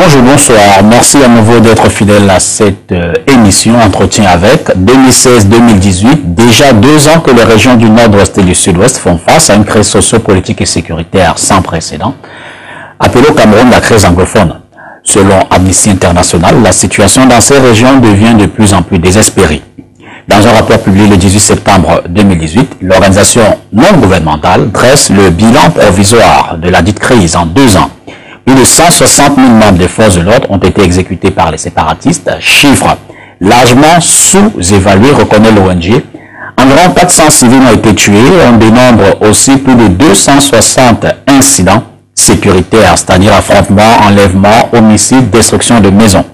Bonjour, bonsoir. Merci à nouveau d'être fidèle à cette émission Entretien avec 2016-2018. Déjà 2 ans que les régions du nord-ouest et du sud-ouest font face à une crise socio-politique et sécuritaire sans précédent, appelée au Cameroun la crise anglophone. Selon Amnesty International, la situation dans ces régions devient de plus en plus désespérée. Dans un rapport publié le 18 septembre 2018, l'organisation non gouvernementale dresse le bilan provisoire de la dite crise en 2 ans. Plus de 160 000 membres des forces de l'ordre ont été exécutés par les séparatistes, chiffre largement sous-évalué, reconnaît l'ONG. Environ 400 civils ont été tués, on dénombre aussi plus de 260 incidents sécuritaires, c'est-à-dire affrontements, enlèvements, homicides, destruction de maisons.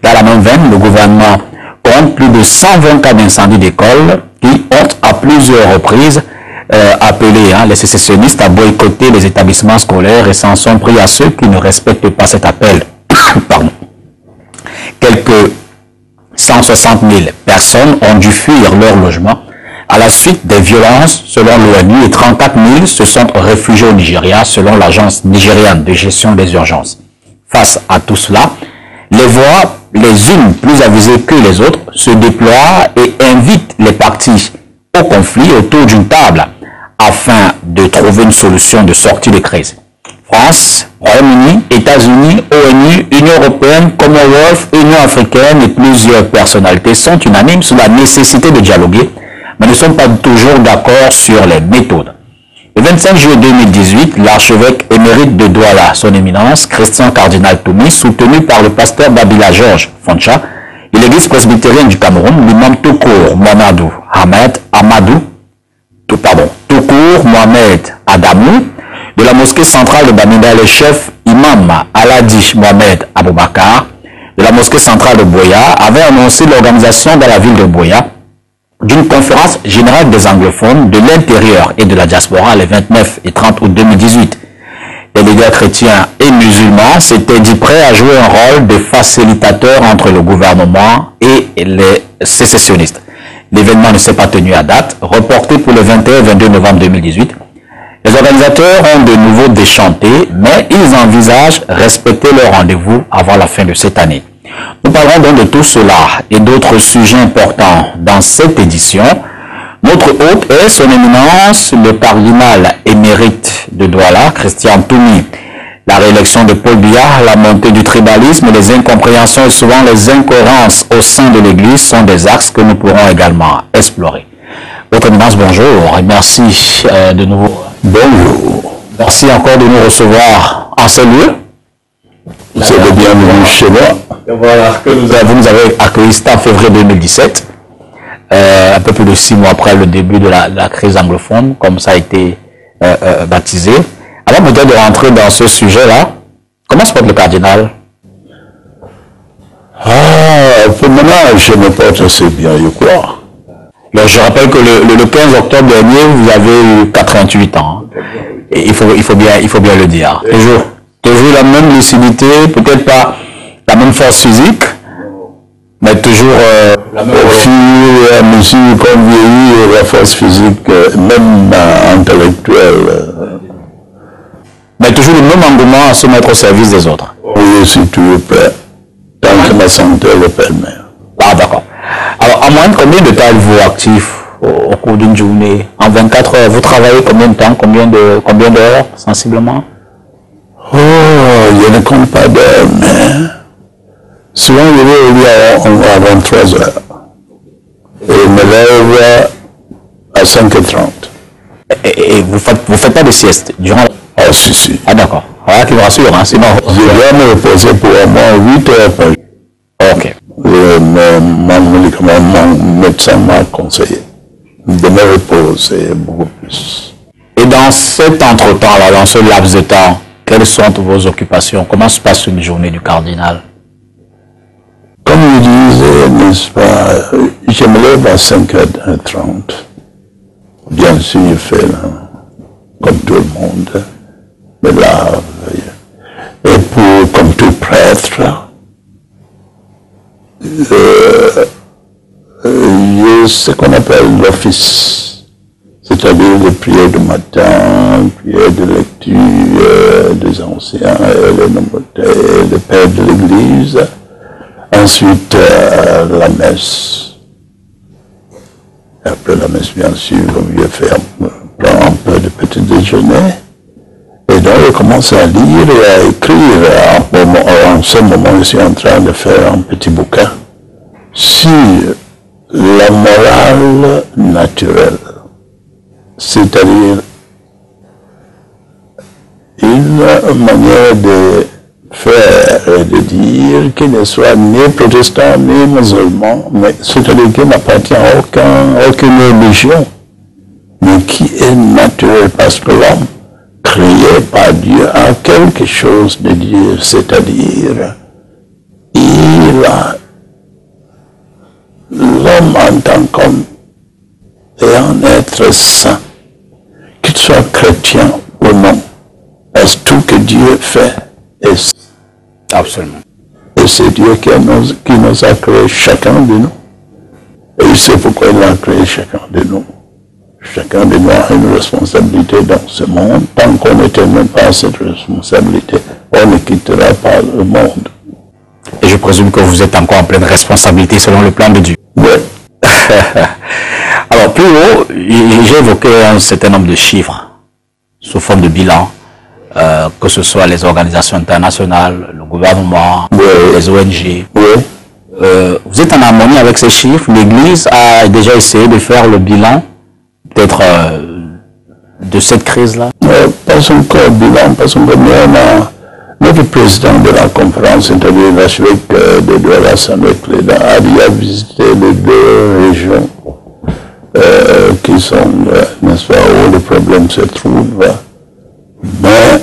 Dans la même veine, le gouvernement compte plus de 120 cas d'incendie d'école qui ont à plusieurs reprises appelé les sécessionnistes à boycotter les établissements scolaires et s'en sont pris à ceux qui ne respectent pas cet appel. Pardon. Quelques 160 000 personnes ont dû fuir leur logement à la suite des violences selon l'ONU et 34 000 se sont réfugiés au Nigeria selon l'agence nigériane de gestion des urgences. Face à tout cela, les voix, les unes plus avisées que les autres, se déploient et invitent les partis au conflit autour d'une table afin de trouver une solution de sortie de crise. France, Royaume-Uni, États-Unis, ONU, Union européenne, Commonwealth, Union africaine et plusieurs personnalités sont unanimes sur la nécessité de dialoguer, mais ne sont pas toujours d'accord sur les méthodes. Le 25 juillet 2018, l'archevêque émérite de Douala, son éminence, Christian Cardinal Toumi, soutenu par le pasteur Babila Georges Foncha, et l'église presbytérienne du Cameroun, l'imam Toukour Mohamed Adamou, de la mosquée centrale de Bamida, le chef imam Aladi Mohamed Aboubakar, de la mosquée centrale de Boya, avait annoncé l'organisation dans la ville de Boya d'une conférence générale des anglophones de l'intérieur et de la diaspora les 29 et 30 août 2018. Les leaders chrétiens et musulmans s'étaient dit prêts à jouer un rôle de facilitateur entre le gouvernement et les sécessionnistes. L'événement ne s'est pas tenu à date, reporté pour le 21 et 22 novembre 2018. Les organisateurs ont de nouveau déchanté, mais ils envisagent respecter leur rendez-vous avant la fin de cette année. Nous parlerons donc de tout cela et d'autres sujets importants dans cette édition. Notre hôte est son éminence, le cardinal émérite de Douala, Christian Toumi. La réélection de Paul Biya, la montée du tribalisme, les incompréhensions et souvent les incohérences au sein de l'Église sont des axes que nous pourrons également explorer. Votre éminence, bonjour et merci de nouveau. Bonjour. Merci encore de nous recevoir en ce lieu. Vous êtes bienvenue chez moi. Voilà, que vous nous avez accueilli en février 2017, un peu plus de 6 mois après le début de la crise anglophone, comme ça a été baptisé. Avant peut-être de rentrer dans ce sujet-là, comment se porte le cardinal? Pour maintenant, je me porte assez bien, je crois. Je rappelle que le 15 octobre dernier, vous avez eu 88 ans. Et il faut bien le dire. Toujours la même lucidité, peut-être pas la même force physique, mais toujours la même. Au fur et à mesure qu'on vieillit, la force physique, même intellectuelle. Mais toujours le même engouement à se mettre au service des autres. Oui, je suis toujours prêt, tant que ma santé le permet. Ah, d'accord. Alors, en moyenne, combien de temps êtes-vous actif au cours d'une journée? En 24 heures, vous travaillez combien de temps? Combien d'heures, sensiblement? Oh, je ne compte pas d'heures, mais souvent je vais au lit à 23 heures. Et je me lève à 5h30. Et vous faites pas de sieste durant la... Ah, si. Ah, d'accord. Voilà qui me rassure, hein, sinon... Je dois me reposer pour au moins 8 heures par jour. Ok. Mon médecin m'a conseillé de me reposer beaucoup plus. Et dans cet entre-temps, là, dans ce laps de temps, quelles sont vos occupations? Comment se passe une journée du cardinal? Comme je disais, n'est-ce pas, je me lève à 5h30. Bien sûr, je fais, comme tout le monde, me lave. Et comme tout prêtre, ce qu'on appelle l'office, c'est-à-dire les prières du matin, prières de lecture des anciens, les pères de l'église, ensuite la messe. Après la messe, bien sûr, je prends un peu de petit déjeuner. Et donc, je commence à lire et à écrire. En ce moment, je suis en train de faire un petit bouquin sur la morale naturelle. C'est-à-dire une manière de faire et de dire qu'il ne soit ni protestant ni musulman, mais c'est-à-dire qu'il n'appartient à aucune religion, mais qui est naturel parce que l'homme créé par Dieu a quelque chose de Dieu, c'est-à-dire l'homme en tant qu'homme est un être saint, qu'il soit chrétien ou non, parce que tout que Dieu fait est saint. Absolument. Et c'est Dieu qui nous a créé chacun de nous. Et il sait pourquoi il a créé chacun de nous. Chacun de nous a une responsabilité dans ce monde. Tant qu'on n'éteigne pas cette responsabilité, on ne quittera pas le monde. Et je présume que vous êtes encore en pleine responsabilité selon le plan de Dieu. Oui. Alors, plus haut, j'ai évoqué un certain nombre de chiffres sous forme de bilan, que ce soit les organisations internationales, le gouvernement, oui, les ONG. Oui. Vous êtes en harmonie avec ces chiffres? L'Église a déjà essayé de faire le bilan, peut-être, de cette crise-là? Pas encore bilan, parce que notre président de la conférence, c'est-à-dire l'archevêque de Douala, Samuel Cléda, a déjà visité les deux régions qui sont, n'est-ce pas, où le problème se trouve. Mais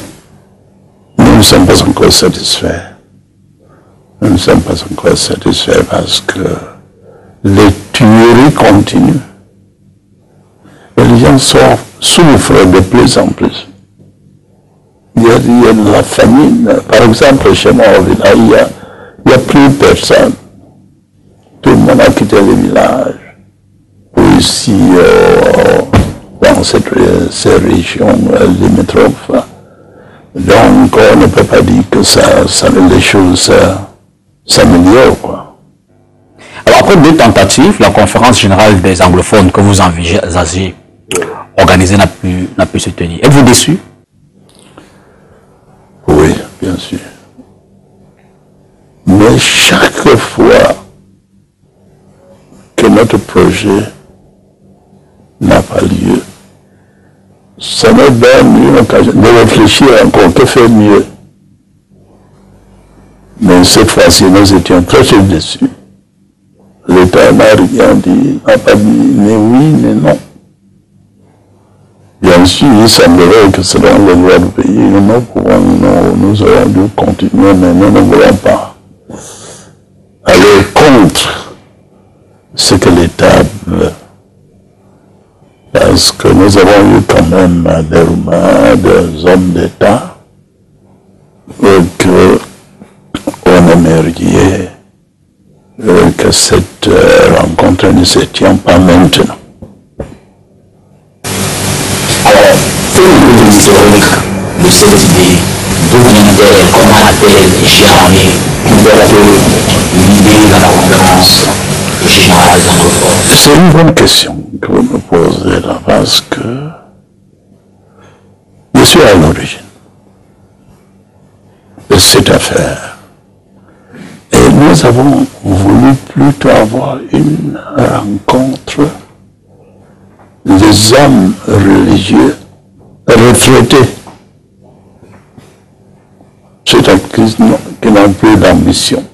nous ne sommes pas encore satisfaits. Nous ne sommes pas encore satisfaits parce que les tueries continuent. Et les gens souffrent de plus en plus. Il y a de la famine. Par exemple, chez moi au village, il n'y a plus personne. Tout le monde a quitté le village. Ou ici, dans ces régions limitrophes. Donc, on ne peut pas dire que les choses s'améliorent, quoi. Alors, après 2 tentatives, la conférence générale des anglophones que vous envisagez organiser n'a pu se tenir. Êtes-vous déçu? Oui, bien sûr. Mais chaque fois que notre projet n'a pas lieu, ça nous donne une occasion de réfléchir encore, que faire mieux. Mais cette fois-ci, nous étions très déçus. L'État n'a rien dit, n'a pas dit ni oui ni non. Bien sûr, il semblerait que selon les lois du pays, nous aurions dû continuer, mais nous ne voulons pas aller contre ce que l'État veut. Parce que nous avons eu quand même des rumeurs, des hommes d'État, qu'on aimerait que cette rencontre ne se tienne pas maintenant. Alors, pour le historique de cette idée, d'où vient-elle, comment a-t-elle germé, l'idée dans la conférence générale anglophone? C'est une bonne question que vous me posez là, parce que je suis à l'origine de cette affaire. Et nous avons voulu plutôt avoir une rencontre des hommes religieux retraités. C'est-à-dire qui n'ont plus d'ambition,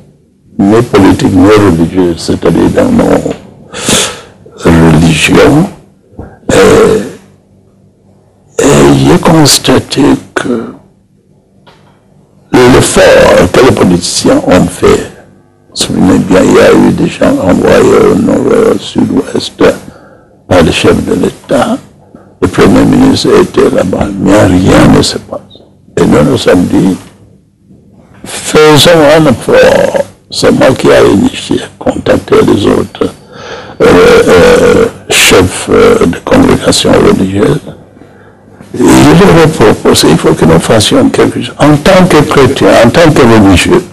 ni politique, ni religieuse, c'est-à-dire dans nos religions. Et j'ai constaté que l'effort que les politiciens ont fait, souvenez bien, il y a eu des gens envoyés au nord, au sud-ouest, par le chef de l'État. Le Premier ministre était là-bas, mais rien ne se passe. Et nous nous sommes dit, faisons un effort. C'est moi qui ai initié, contacté les autres chefs de congrégation religieuse. Et je leur ai proposé, il faut que nous fassions quelque chose. En tant que chrétiens, en tant que religieux,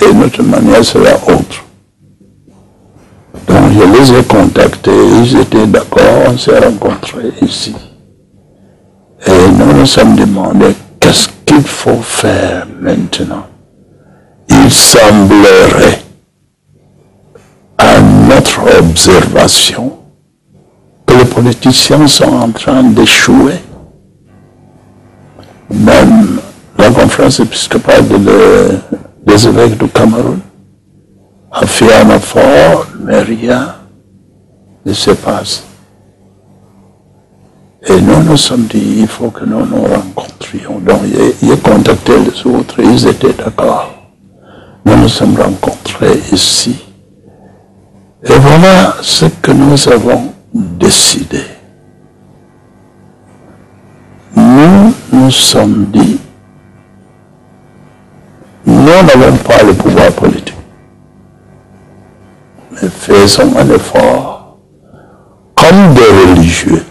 et notre manière sera autre. Donc je les ai contactés, ils étaient d'accord, on s'est rencontrés ici. Et nous nous sommes demandé qu'est-ce qu'il faut faire maintenant. Il semblerait, à notre observation, que les politiciens sont en train d'échouer. Même la conférence épiscopale des évêques du Cameroun a fait un effort, mais rien ne se passe. Et nous nous sommes dit, il faut que nous nous rencontrions. Donc, j'ai contacté les autres, ils étaient d'accord. Nous nous sommes rencontrés ici. Et voilà ce que nous avons décidé. Nous nous sommes dit, nous n'avons pas le pouvoir politique. Mais faisons un effort comme des religieux.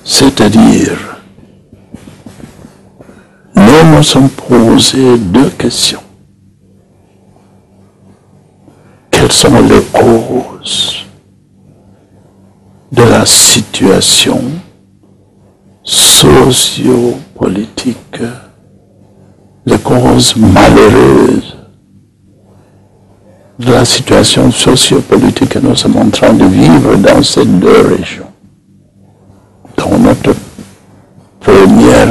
C'est-à-dire, nous nous sommes posé deux questions. Quelles sont les causes de la situation socio-politique, les causes malheureuses de la situation socio-politique que nous sommes en train de vivre dans ces deux régions. Donc notre premier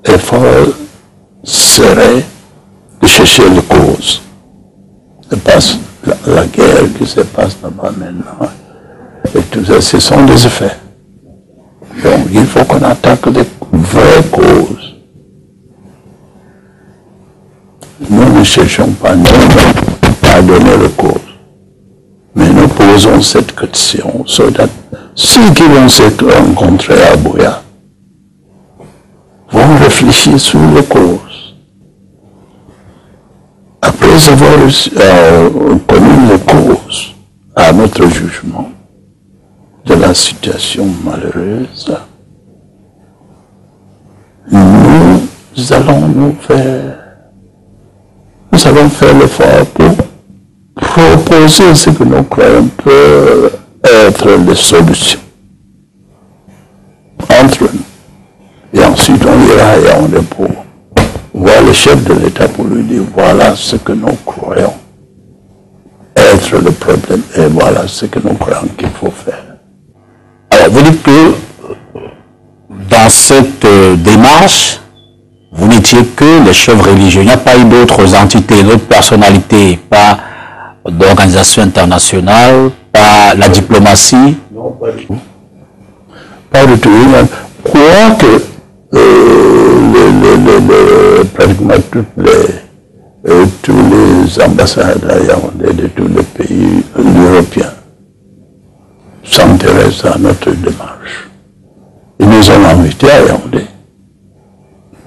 effort serait de chercher les causes. La guerre qui se passe là-bas maintenant, et tout ça, ce sont des effets. Donc il faut qu'on attaque les vraies causes. Nous ne cherchons pas à donner les causes. Mais nous posons cette question, ceux qui vont se rencontrer à Buea vont réfléchir sur les causes. Après avoir connu les causes, à notre jugement, de la situation malheureuse, nous allons faire l'effort pour proposer ce que nous croyons peut être les solutions entre nous. Et ensuite, on ira à Yaoundé pour voir le chef de l'État pour lui dire voilà ce que nous croyons être le problème et voilà ce que nous croyons qu'il faut faire. Alors, vous dites que dans cette démarche, vous n'étiez que les chefs religieux. Il n'y a pas eu d'autres entités, d'autres personnalités, pas d'organisations internationales, pas la diplomatie? Non, pas du tout. Pas du tout. Quoique pratiquement tous les ambassades à Yaoundé de tous les pays européens s'intéressent à notre démarche. Ils nous ont invités à Yaoundé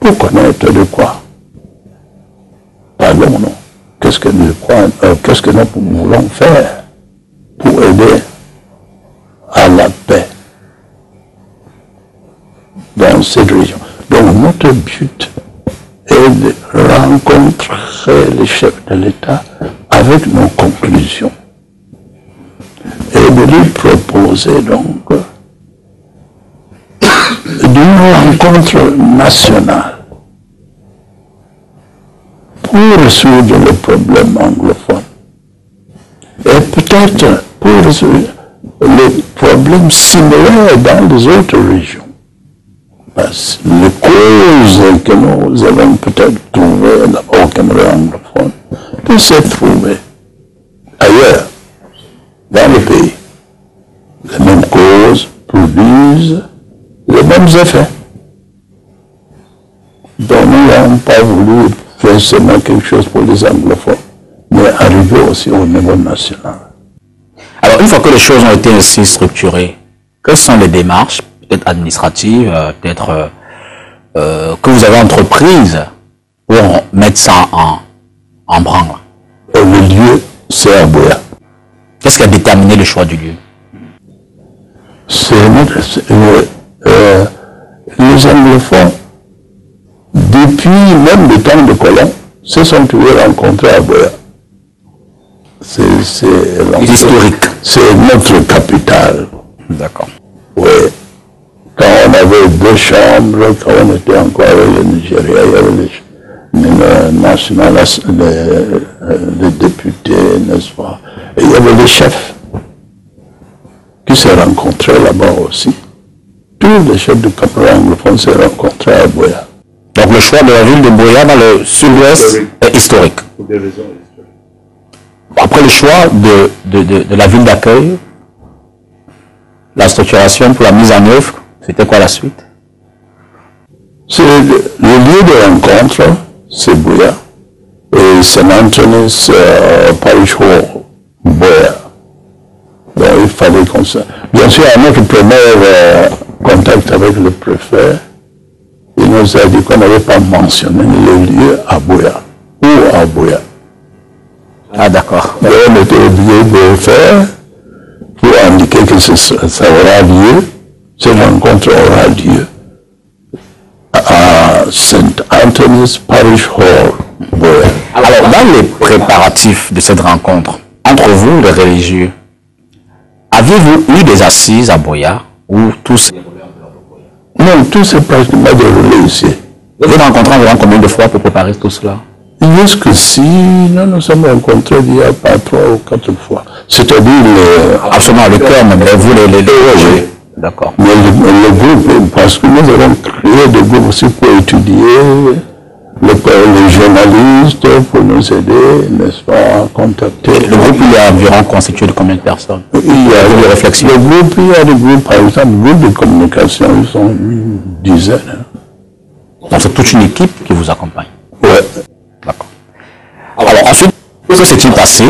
pour connaître de quoi. Parlons-nous. Qu'est-ce que nous voulons faire pour aider à la paix dans cette région. Donc notre but est de rencontrer les chefs de l'État avec nos conclusions et de lui proposer donc d'une rencontre nationale pour résoudre le problème anglophone et peut-être pour résoudre les problèmes similaires dans les autres régions. Parce que les causes que nous avons peut-être trouvées au Cameroun anglophone peuvent s'être trouvées ailleurs, dans le pays. Les mêmes causes produisent les mêmes effets. Donc nous n'avons pas voulu faire seulement quelque chose pour les anglophones, mais arriver aussi au niveau national. Alors, une fois que les choses ont été ainsi structurées, quelles sont les démarches, peut-être administratives, peut-être que vous avez entreprises pour mettre ça en branle? Le lieu, c'est à Buea. Qu'est-ce qui a déterminé le choix du lieu? Les anglophones, depuis même le temps de colons, se sont toujours rencontrés à Boya. C'est historique. C'est notre capitale. D'accord. Oui. Quand on avait 2 chambres, quand on était encore avec le Nigeria, il y avait les nationales, les députés, n'est-ce pas? Et il y avait les chefs qui se rencontraient là-bas aussi. Tous les chefs de caporal anglophones se rencontraient à Boya. Donc le choix de la ville de Boya dans le sud-ouest est historique. Pour des raisons historiques. Après le choix de la ville d'accueil, la structuration pour la mise en œuvre, c'était quoi la suite? Le lieu de rencontre, c'est Boya. Et St. Anthony's Parish Hall, Boya. Donc il fallait qu'on se... Bien sûr, à notre premier contact avec le préfet, il nous a dit qu'on n'avait pas mentionné le lieu à Boya. Ou à Boya. Ah d'accord. Mais on était obligé de le faire pour indiquer que ça aura lieu, cette rencontre aura lieu à St. Anthony's Parish Hall, Boya. Alors, dans les préparatifs de cette rencontre, entre vous, les religieux, avez-vous eu des assises à Boya ou tous? Non, tout c'est pratiquement déroulé ici. Vous avez rencontré environ combien de fois pour préparer tout cela? Jusqu'ici, nous nous sommes rencontrés il y a pas 3 ou 4 fois. C'est-à-dire absolument, le cœur, mais vous, les religieux. D'accord. Mais le groupe, parce que nous avons créé des groupes aussi pour étudier, les journalistes, pour nous aider, n'est-ce pas, à contacter. Le groupe, il est environ constitué de combien de personnes? Il y a des réflexions. Le groupe, il y a des groupes, par exemple, des groupes de communication, ils sont une dizaine. Donc c'est toute une équipe qui vous accompagne? Oui. D'accord. Alors ensuite, que s'est-il passé,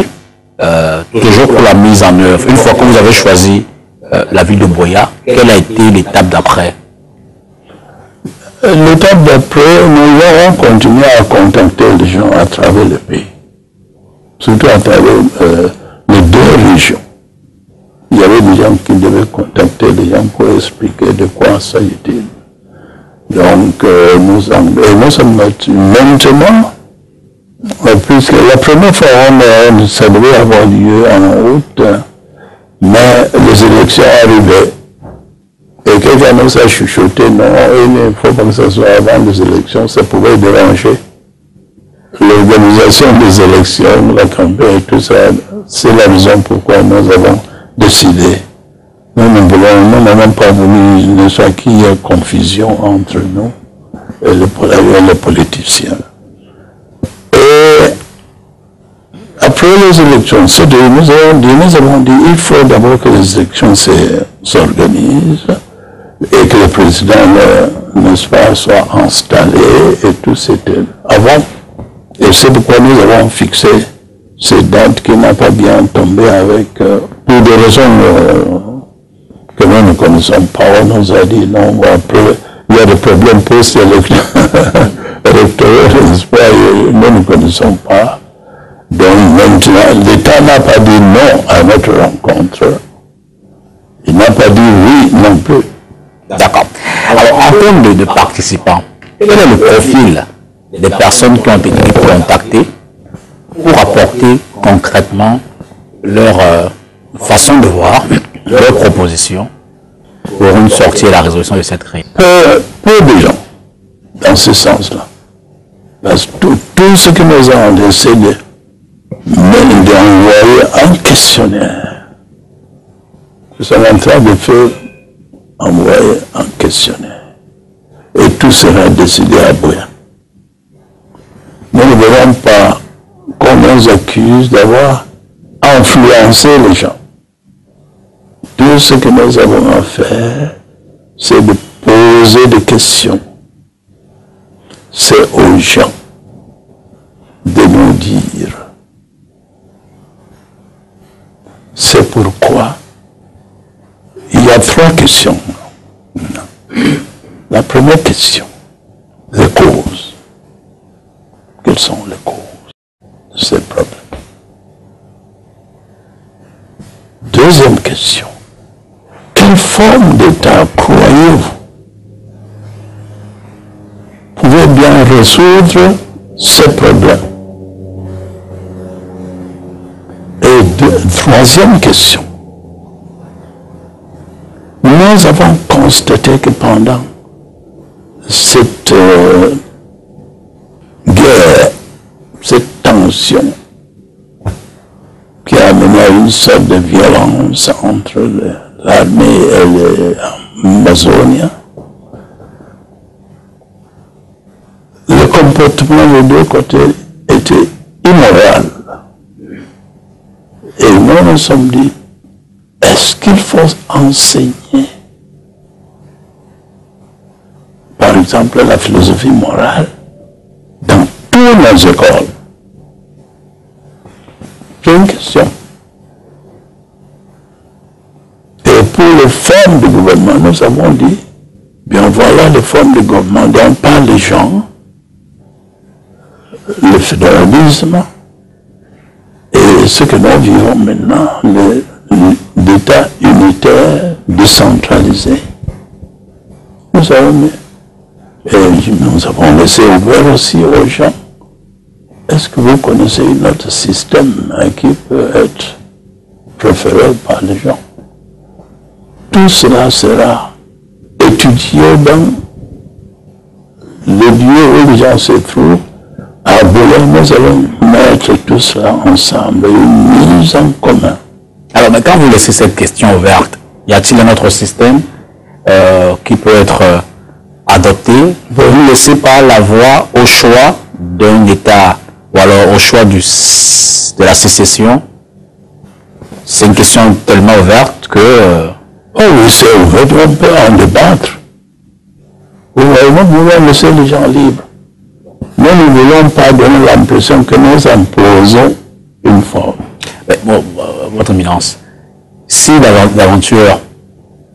toujours pour la mise en œuvre, une fois que vous avez choisi la ville de Boya, quelle a été l'étape d'après? L'étape d'après, nous avons continué à contacter les gens à travers le pays, surtout à travers les 2 régions. Il y avait des gens qui devaient contacter les gens pour expliquer de quoi s'agit-il. Donc, nous sommes maintenant, puisque la première fois, ça devait avoir lieu en août, mais les élections arrivaient. Et quelqu'un nous a chuchoté, non, il ne faut pas que ce soit avant les élections, ça pouvait déranger l'organisation des élections, la campagne et tout ça. C'est la raison pourquoi nous avons décidé. Nous n'avons pas voulu ne soit qu'il y ait confusion entre nous et les politiciens. Et après les élections, nous avons dit il faut d'abord que les élections s'organisent et que le président, n'est-ce pas, soit installé et tout c'était avant. Et c'est pourquoi nous avons fixé ces dates qui n'ont pas bien tombé avec, pour des raisons que nous ne connaissons pas. On nous a dit non, après, il y a des problèmes post-électoraux, n'est-ce pas, nous ne connaissons pas. Donc maintenant, l'État n'a pas dit non à notre rencontre. Il n'a pas dit oui non plus. D'accord. Alors, en termes de participants, quel est le profil des personnes qui ont été contactées pour apporter concrètement leur façon de voir, leur proposition pour une sortie et la résolution de cette crise? Peu de gens, dans ce sens-là. Parce que tout ce que nous avons essayé d'envoyer un questionnaire. Nous sommes en train de faire envoyer un questionnaire. Et tout sera décidé à Boya. Nous ne voulons pas qu'on nous accuse d'avoir influencé les gens. Tout ce que nous avons à faire, c'est de poser des questions. C'est aux gens de nous dire. C'est pourquoi il y a 3 questions. La première question, les causes. Quelles sont les causes de ces problèmes? Deuxième question, quelle forme d'État croyez-vous pouvez bien résoudre ces problèmes. Et troisième question. Nous avons constaté que pendant cette guerre, cette tension qui a amené à une sorte de violence entre l'armée et l'Amazonie, le comportement des deux côtés était immoral. Et nous nous sommes dit, est-ce qu'il faut enseigner, par exemple, la philosophie morale dans toutes nos écoles? C'est une question. Et pour les formes de gouvernement, nous avons dit, bien voilà les formes de gouvernement dont parlent les gens, le fédéralisme, et ce que nous vivons maintenant, l'État unitaire, décentralisé. Nous avons laissé ouvert aussi aux gens. Est-ce que vous connaissez un autre système qui peut être préféré par les gens? Tout cela sera étudié dans le lieu où les gens se trouvent. À Boulogne, nous allons mettre tout cela ensemble, une mise en commun. Alors, mais quand vous laissez cette question ouverte, y a-t-il un autre système qui peut être adopté? Vous ne laissez pas la voie au choix d'un État ou alors au choix de la sécession? C'est une question tellement ouverte que... Oh oui, c'est ouvert, on peut en débattre. Nous voulons laisser les gens libres. Mais nous ne voulons pas donner l'impression que nous imposons une forme. Mais bon, votre éminence, si d'aventure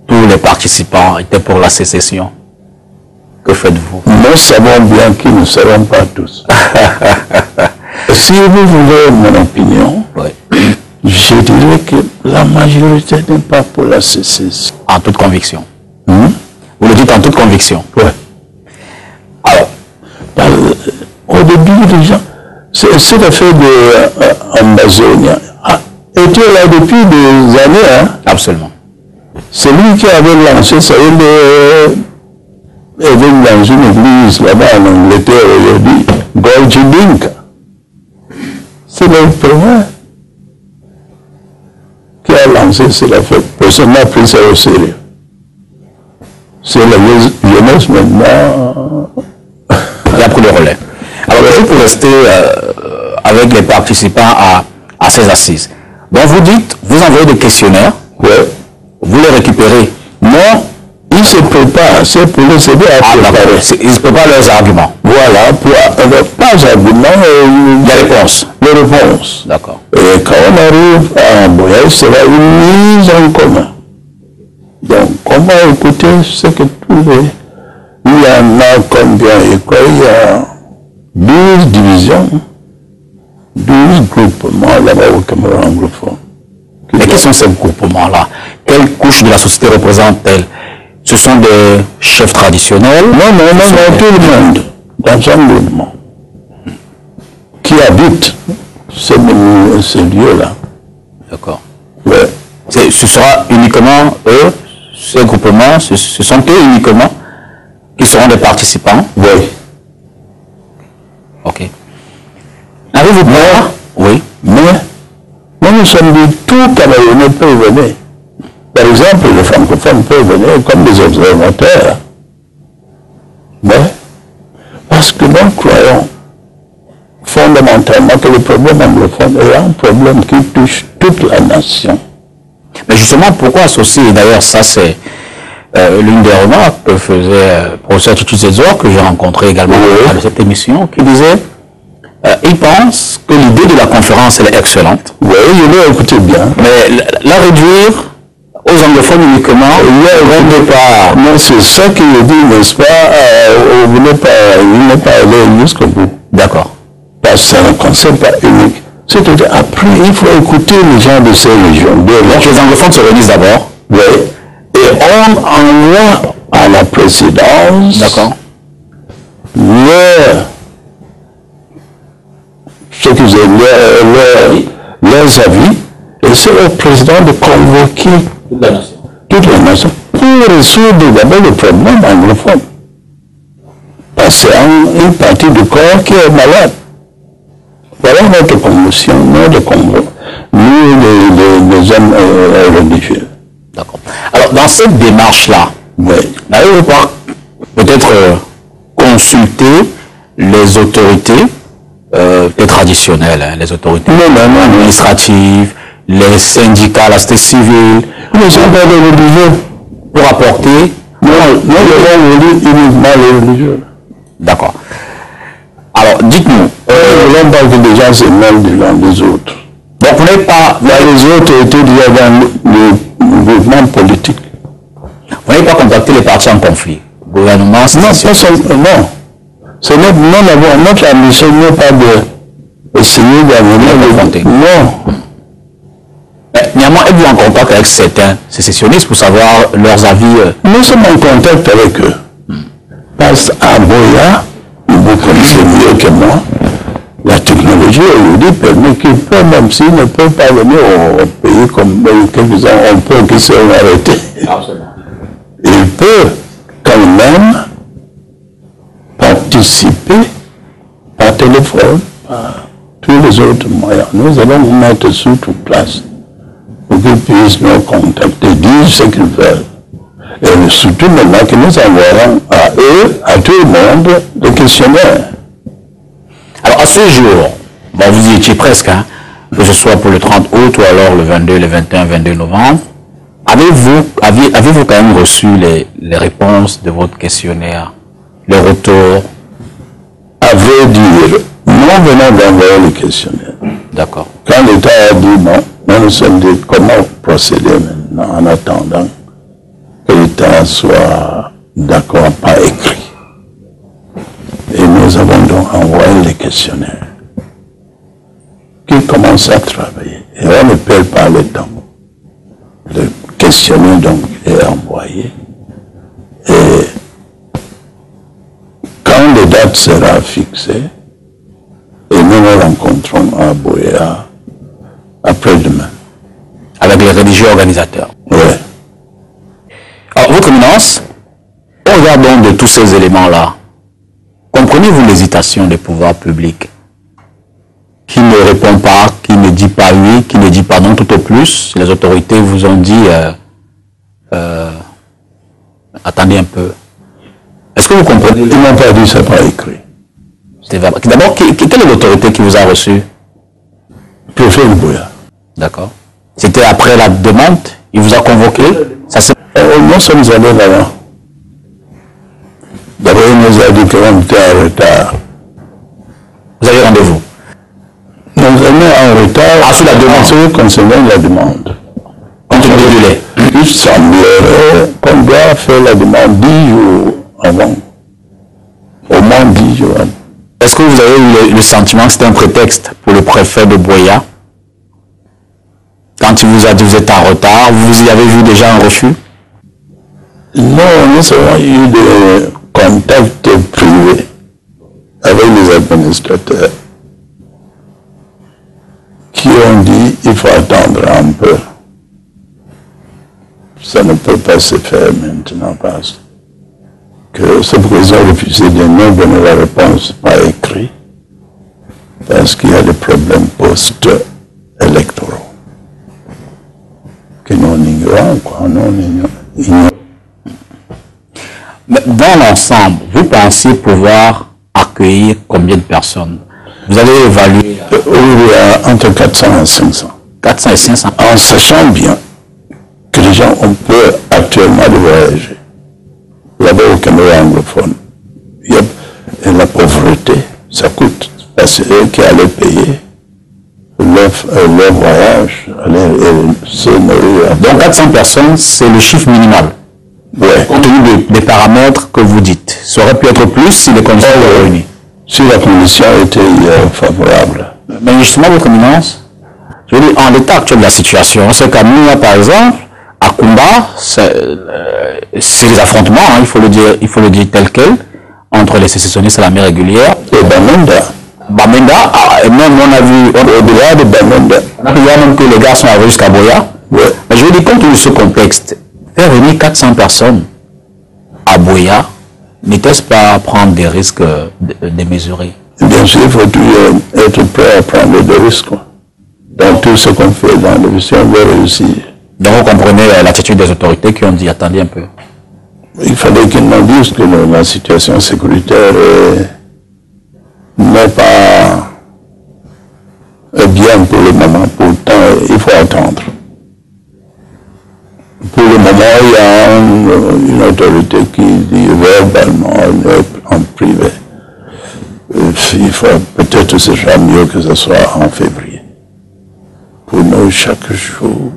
tous les participants étaient pour la sécession, que faites-vous? Nous savons bien qu'ils ne seront pas tous. Si vous voulez mon opinion, oui, je dirais que la majorité n'est pas pour la sécession. En toute conviction. Vous le dites en toute conviction? Oui. Alors, au début, déjà, cette affaire d'Amazonie était là depuis des années. Hein? Absolument. C'est lui qui avait lancé ça. Il est dans une église là-bas en Angleterre, il a dit Gorgi Dinka. C'est le premier qui a lancé cette affaire. Personne n'a pris ça au sérieux. C'est la jeunesse maintenant. Il a pris le relais. Alors, pour rester avec les participants à ces assises. Donc, vous dites, vous envoyez des questionnaires, oui. Vous les récupérez. Non, ils se préparent, c'est pour les aider à préparer. Ils se préparent leurs arguments. Voilà, pas d'arguments, les réponses. Les réponses. D'accord. Et quand on arrive à Boyage, c'est là une mise en commun. Donc, on va écouter ce que tous les... Il y en a combien et quoi? Il y a 12 divisions, 12 groupements là-bas au Cameroun anglophone. Mais quels sont ces groupements-là? Quelle couche de la société représentent-elles? Ce sont des chefs traditionnels? Non, tout le monde, dans un groupement, qui habite ce lieu-là. D'accord. Ouais. Ce sera uniquement eux, ces groupements, ce sont eux uniquement qui seront des participants? Oui. Ok. Avez-vous peur? Oui. Mais nous sommes dit, tout Camerounais peut venir. Par exemple, les francophones peuvent venir comme des observateurs. Mais, parce que nous croyons fondamentalement que le problème anglophone est un problème qui touche toute la nation. Mais justement, pourquoi associer? D'ailleurs, ça c'est l'une des remarques que faisait le professeur Tutu Zedzor, que j'ai rencontré également à cette émission, qui disait il pense que l'idée de la conférence elle est excellente. Oui, je l'ai écouté bien. Mais la réduire aux anglophones uniquement, non, c'est ça qu'il dit, n'est-ce pas? Il n'est pas allé jusqu'au bout. D'accord. Parce que ça ne concerne pas unique. C'est-à-dire, après, il faut écouter les gens de ces régions. Donc les anglophones se réunissent d'abord. Oui. Et on envoie à la présidence. D'accord. Leur ce qu'ils ont leurs avis, et c'est au président de convoquer toute la nation pour résoudre d'abord le problème anglophone. Parce que c'est une partie du corps qui est malade. Voilà notre convention, notre convoi, nous les hommes religieux. D'accord. Alors, dans cette démarche-là, oui. n'avez-vous pas peut-être consulter les autorités traditionnelles, hein, les autorités administratives, les syndicats, la société civile, ne sont pas des religieux pour apporter... Non, nous devons uniquement les religieux. D'accord. Alors, dites-nous, nous voulons pas que les gens se mêlent des autres. Donc, vous n'êtes pas... Les autres étaient déjà dans le mouvement politique. Vous n'avez pas contacté les partis en conflit? Gouvernement, non, non. C'est notre ambition n'est pas d'essayer d'amener le... Non. Néanmoins, êtes-vous en contact avec certains sécessionnistes pour savoir leurs avis? Nous sommes en contact avec eux. Parce qu'à Boya, vous connaissez mieux que moi, la technologie aujourd'hui permet qu'ils peuvent, même s'ils ne peuvent pas venir au pays comme quelques-uns, on peut qu'ils soient arrêtés. Ils peuvent quand même participer par téléphone, par tous les autres moyens. Nous allons vous mettre sur toute place pour qu'ils puissent nous contacter, dire ce qu'ils veulent. Et surtout maintenant que nous envoyons à eux, à tout le monde, des questionnaires. Alors à ce jour, bon, vous y étiez presque, hein, que ce soit pour le 30 août ou alors le 22, le 21, 22 novembre, avez-vous quand même reçu les réponses de votre questionnaire, les retours? À vrai dire, nous venons d'envoyer le questionnaire. D'accord. Quand l'État a dit non, nous nous sommes dit comment procéder maintenant en attendant que l'État soit d'accord par écrit. Et nous avons donc envoyé les questionnaires qui commencent à travailler. Et on ne perd pas le temps. Le questionnaire donc est envoyé. Et quand la date sera fixée, et nous nous rencontrons à Boya après-demain. Avec les religieux organisateurs? Oui. Alors, votre éminence, au regard donc de tous ces éléments-là, comprenez-vous l'hésitation des pouvoirs publics qui ne répond pas, qui ne dit pas oui, qui ne dit pas non, tout au plus? Les autorités vous ont dit attendez un peu. Est-ce que vous comprenez? Ils n'ont pas dit ça par écrit. D'abord, quelle est l'autorité qui vous a reçu? Préfet Boya. D'accord. C'était après la demande? Il vous a convoqué? Nous sommes allés là-bas. D'abord, il nous a dit qu'on était en retard. Vous avez rendez-vous? Nous sommes en retard sur la demande. Concernant la demande. Compte tenu du délai. Il semblerait qu'on doit faire la demande 10 jours avant. Au moins 10 jours avant. Est-ce que vous avez eu le sentiment que c'était un prétexte pour le préfet de Boya? Quand il vous a dit que vous êtes en retard, vous y avez vu déjà un refus? Non, nous avons eu des contacts privés avec les administrateurs qui ont dit qu'il faut attendre un peu. Ça ne peut pas se faire maintenant parce que ce président a refusé de nous donner la réponse par écrit parce qu'il y a des problèmes post-électoraux que nous ignorons, quoi. Nous ignorons. Dans l'ensemble, vous pensez pouvoir accueillir combien de personnes? Vous avez évalué entre 400 et 500. 400 et 500. En sachant bien que les gens ont peur actuellement de voyager. Là-bas au Cameroun anglophone. Et la pauvreté, ça coûte. Parce que c'est eux qui allaient payer leur voyage, aller se nourrir. Donc 400 personnes, c'est le chiffre minimal. Ouais. Compte tenu des paramètres que vous dites. Ça aurait pu être plus si les conditions étaient réunies. Si la condition était favorable. Mais justement, votre éminence, je veux dire, en l'état actuel de la situation, on sait qu'à Mouya, par exemple, à Kumba, c'est des affrontements, hein, il faut le dire tel quel, entre les sécessionnistes et l'armée régulière. Et Bamenda. Bamenda, et même on a vu, au-delà de Bamenda, il y a même que les gars sont arrivés jusqu'à Boya. Ouais. Mais je veux dire, compte tenu de ce contexte, faire venir 400 personnes à Boya, n'était-ce pas prendre des risques démesurés? Bien sûr, il faut toujours être prêt à prendre des risques. Dans tout ce qu'on fait dans la vie, si on veut réussir. Donc vous comprenez l'attitude des autorités qui ont dit, attendez un peu. Il fallait qu'ils nous disent que la situation sécuritaire n'est pas bien pour le moment. Pourtant, il faut attendre. Pour le moment, il y a une autorité qui dit verbalement, en privé, il faut peut-être ce sera mieux que ce soit en février. Pour nous, chaque jour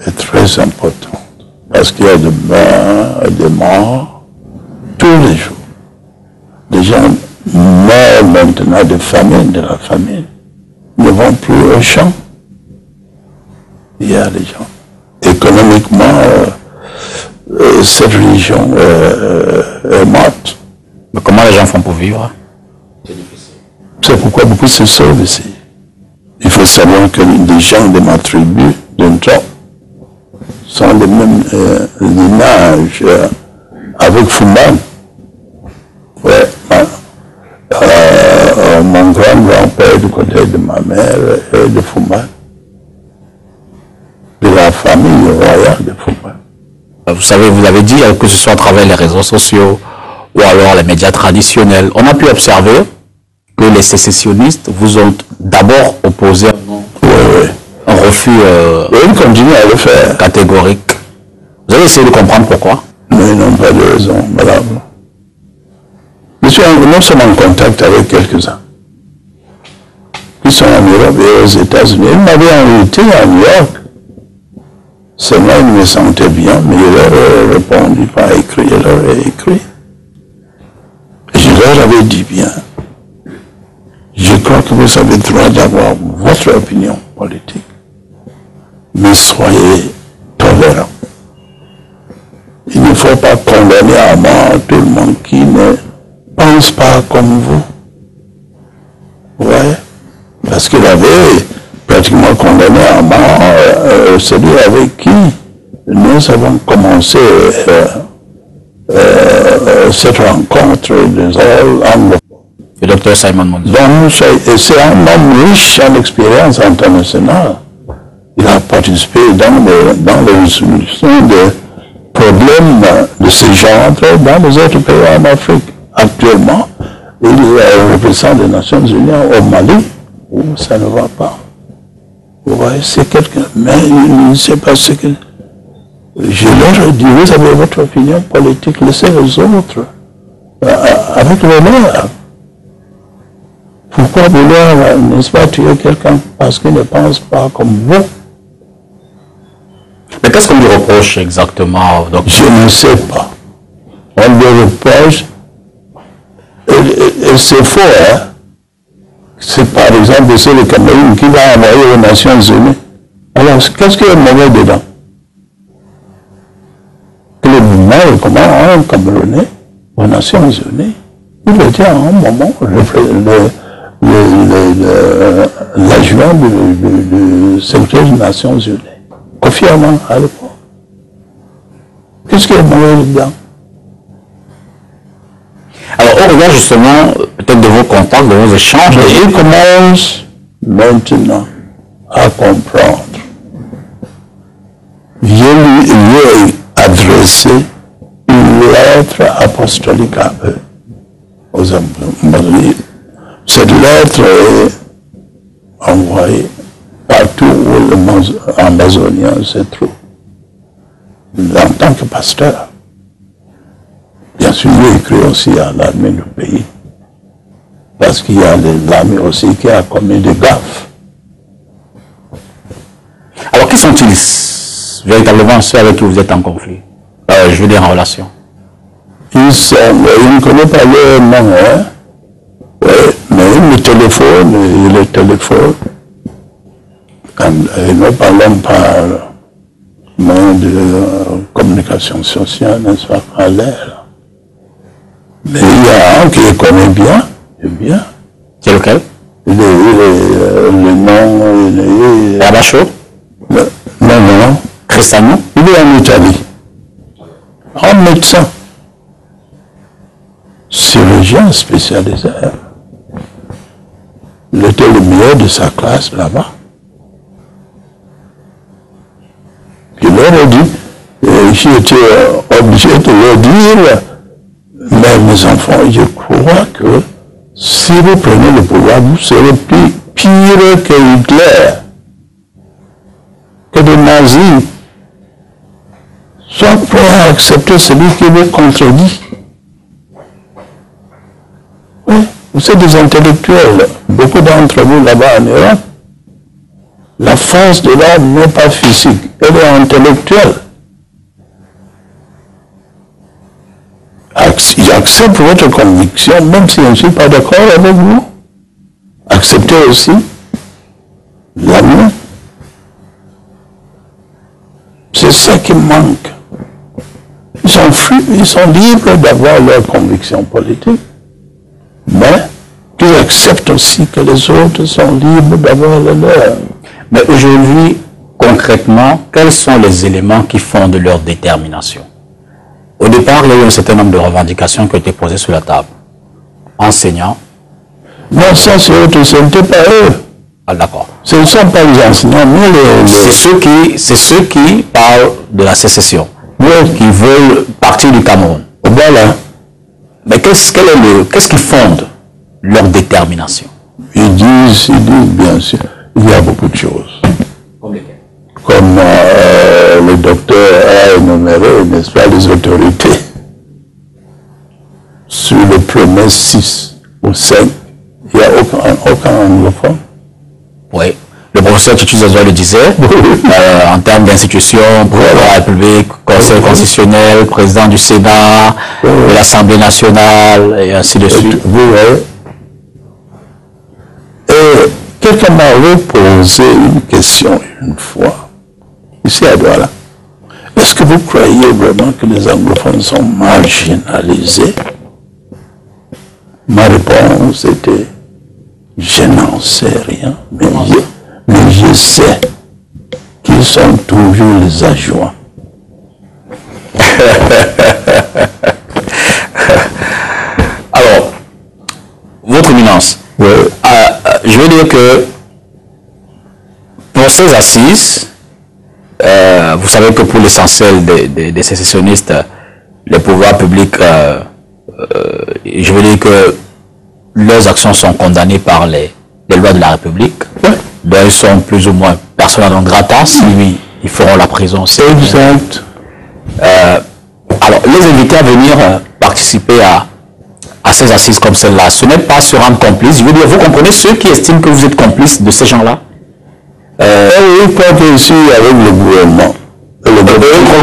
est très important. Parce qu'il y a des morts tous les jours. Des gens meurent maintenant de famine, de la famine. Ils ne vont plus au champ. Il y a des gens. Économiquement, cette religion est morte. Mais comment les gens font pour vivre? C'est pourquoi beaucoup se sauvent ici. Il faut savoir que les gens de ma tribu, d'un temps, sont des mêmes linéages avec Fouman. Ouais, mon grand-grand-père du côté de ma mère est de Fouman. De la famille royale de Fouman. Vous savez, vous avez dit que ce soit à travers les réseaux sociaux ou alors les médias traditionnels, on a pu observer que les sécessionnistes vous ont d'abord opposé un refus à le faire. Catégorique. Vous avez essayé de comprendre pourquoi? Mais ils n'ont pas de raison, madame. Nous sommes en contact avec quelques-uns qui sont en Europe et aux États-Unis. Ils m'avaient invité à New York. Seulement, ils me sentaient bien, mais ils leur ont répondu par écrit, ils leur ont écrit. Et je leur avais dit bien, je crois que vous avez le droit d'avoir votre opinion politique, mais soyez tolérants. Il ne faut pas condamner à mort tout le monde qui ne pense pas comme vous. Ouais, parce qu'il avait pratiquement condamné à mort celui avec qui nous avons commencé cette rencontre des anglophones. Le docteur Simon Monzo. Donc, c'est un homme riche en expérience internationale. Il a participé dans les résolutions de problèmes de ce genre dans les autres pays en Afrique. Actuellement, il est représentant des Nations Unies au Mali, où ça ne va pas. Vous voyez, c'est quelqu'un, mais il ne sait pas ce que... Je leur ai dit, vous avez votre opinion politique, laissez les autres avec le leur. Pourquoi vouloir, n'est-ce pas, tuer quelqu'un parce qu'il ne pense pas comme vous? Mais qu'est-ce qu'on lui reproche exactement, docteur? Je ne sais pas. On lui reproche, et c'est faux, hein? C'est par exemple c'est le Cameroun qui va envoyer aux Nations Unies. Alors, qu'est-ce qu'il y a de mauvais dedans? Que le mouvement, comment un Camerounais aux Nations Unies, il était à un moment l'adjoint du secrétaire des Nations Unies, Kofi Annan à l'époque. Qu'est-ce qu'il y a de mauvais dedans? Alors, on regarde justement peut-être de vos contacts, de vos échanges. Et il commence maintenant à comprendre. Je lui ai adressé une lettre apostolique à eux, aux Amazoniens. Cette lettre est envoyée partout où l'Amazonien se trouve, en tant que pasteur. Bien sûr, il écrit aussi à l'armée du pays, parce qu'il y a l'armée aussi qui a commis des gaffes. Alors, qui sont-ils véritablement ceux avec qui vous êtes en conflit? Je veux dire en relation. Ils sont, je ne connais pas leur nom, hein? Oui, mais ils me téléphonent, ils les téléphonent. Et nous parlons par moyen de communication sociale, n'est-ce pas, à l'air. Mais il y a un qui les connaît bien, et bien. C'est lequel? Le nom... Rabacho? Non. Cristano? Il est en Italie. En médecin. Chirurgien spécialisé. Il était le meilleur de sa classe là-bas. Je leur ai dit, j'ai été obligé de leur dire, mais mes enfants, je crois que si vous prenez le pouvoir, vous serez pire que Hitler, que les nazis. Soyez prêts à accepter celui qui vous contredit. Oui, vous êtes des intellectuels, beaucoup d'entre vous là-bas en Europe. La force de l'homme n'est pas physique, elle est intellectuelle. J'accepte votre conviction, même si je ne suis pas d'accord avec vous. Acceptez aussi la mienne. C'est ça qui manque. Ils sont libres d'avoir leurs convictions politiques, mais qu'ils acceptent aussi que les autres sont libres d'avoir les leurs. Mais aujourd'hui, concrètement, quels sont les éléments qui fondent leur détermination? Au départ, il y a eu un certain nombre de revendications qui ont été posées sur la table. Enseignants. Non, ça c'est autre, ce n'était pas eux. Ah, d'accord. Ce ne sont pas les enseignants, mais C'est ceux qui parlent de la sécession, qui veulent partir du Cameroun. Voilà. Mais qu'est-ce qui fonde leur détermination? Ils disent bien sûr, il y a beaucoup de choses. Comme le docteur a énuméré, n'est-ce pas, les autorités. Sur le premier 6 ou 5, il n'y a aucun anglophone. Oui. Le professeur Titus Zazoua le disait, en termes d'institutions, président de la République, Conseil constitutionnel, président du Sénat, de l'Assemblée nationale, et ainsi de suite. Vous voyez. Et quelqu'un m'avait posé une question une fois, ici à Douala. Est-ce que vous croyez vraiment que les anglophones sont marginalisés? Ma réponse était, je n'en sais rien, mais je sais qu'ils sont toujours les adjoints. Alors, votre éminence, je veux dire que pour ces assises, vous savez que pour l'essentiel des sécessionnistes, les pouvoirs publics, je veux dire que leurs actions sont condamnées par les lois de la République. Donc ils sont plus ou moins persona non grata, si oui, ils feront la prison. C'est exact. Alors, les inviter à venir participer à ces assises comme celle-là, ce n'est pas se rendre complice. Je veux dire, vous comprenez ceux qui estiment que vous êtes complice de ces gens-là? Oui, pas réussi avec le gouvernement. Quand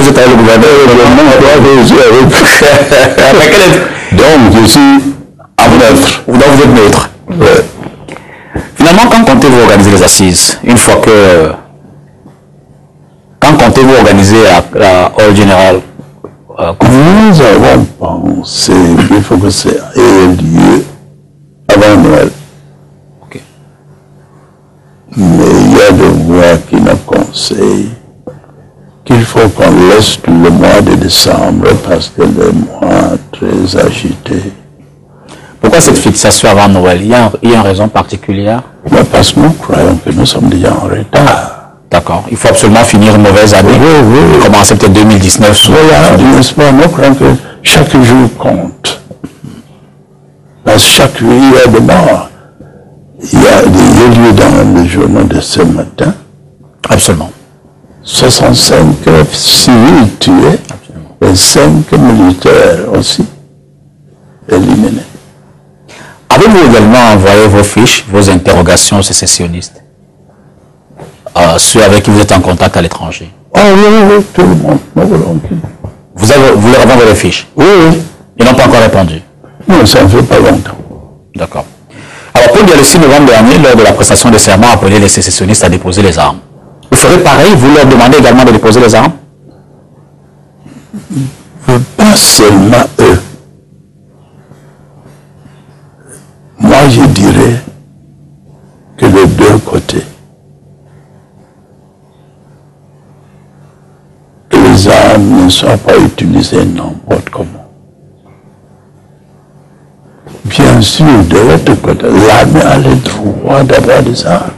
vous êtes avec le gouvernement, doit réussir avec... Donc, je suis neutre. Donc, vous êtes neutre. Ouais. Finalement, quand comptez-vous organiser les assises? Une fois que... Quand comptez-vous organiser la Hall Générale? Nous avons pensé qu'il faut que ça ait lieu avant Noël. Okay. Mais il y a des voix qui nous conseillent qu'il faut qu'on laisse le mois de décembre parce que le mois très agité. Pourquoi cette fixation avant Noël? Il y a une raison particulière? Parce que nous croyons que nous sommes déjà en retard. D'accord. Il faut absolument finir une mauvaise année. Oui. Commencer peut-être 2019. Voilà, n'est-ce pas? Nous croyons que chaque jour compte. Parce que chaque jour, il y a des morts. Il y a des lieux dans les journaux de ce matin. Absolument. 65 civils tués. Absolument. Et 5 militaires aussi éliminés. Avez-vous également envoyé vos fiches, vos interrogations aux sécessionnistes? Ceux avec qui vous êtes en contact à l'étranger? Ah oui, tout le monde. Vous leur avez envoyé les fiches? Oui. Ils n'ont pas encore répondu? Non, ça ne fait pas longtemps. D'accord. Alors, pour dire le 6 novembre dernier, lors de la prestation de serment, appelé les sécessionnistes à déposer les armes. Vous ferez pareil? Vous leur demandez également de déposer les armes? Pas seulement eux. Moi, je dirais soit pas utilisé n'importe comment. Bien sûr, de l'autre côté, l'armée a le droit d'avoir des armes.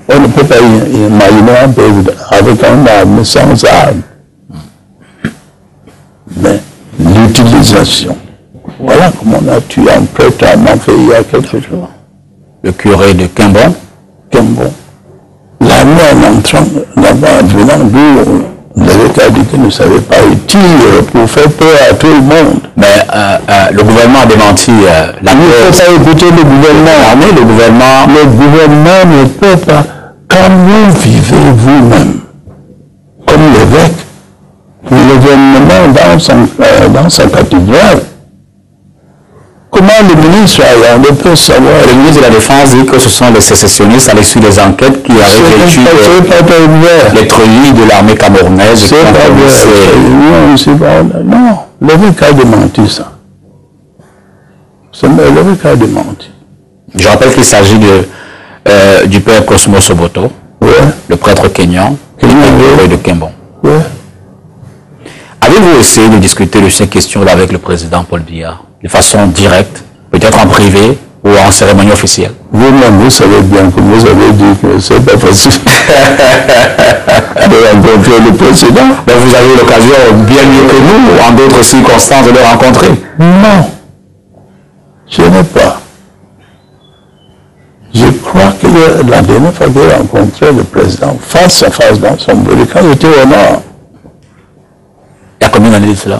On ne peut pas imaginer un pays avec un armée sans armes. Mais l'utilisation, voilà comment on a tué un prêtre en fait il y a quelques jours. Le curé de Quimbon. L'armée en entrant là-bas, venant d'où l'évêque a dit qu'il ne savait pas, il tire pour faire peur à tout le monde. Mais le gouvernement a démenti la Il ne faut pas écouter le gouvernement. Le gouvernement ne peut pas. Quand vous vivez vous-même, comme l'évêque, le gouvernement dans sa cathédrale, comment le ministre ne peut savoir? Le ministre de la Défense dit que ce sont les sécessionnistes à l'issue des enquêtes qui avaient vécu les treillis de l'armée camerounaise. C'est pas vrai. Non, l'évêque a démenti ça. L'évêque a démenti. Je rappelle qu'il s'agit du père Cosmo Soboto, le prêtre kényan, de Quimbon. Avez-vous essayé de discuter de ces questions avec le président Paul Biya, de façon directe, peut-être en privé ou en cérémonie officielle? Vous-même, vous savez bien que vous avez dit que c'est pas facile de rencontrer le président. Donc vous avez eu l'occasion, bien mieux que nous, en d'autres circonstances, de le rencontrer? Non, je n'ai pas. Je crois que la dernière fois que j'ai rencontré le président face à face dans son bureau, quand j'étais au Nord. Il y a combien d'années de cela?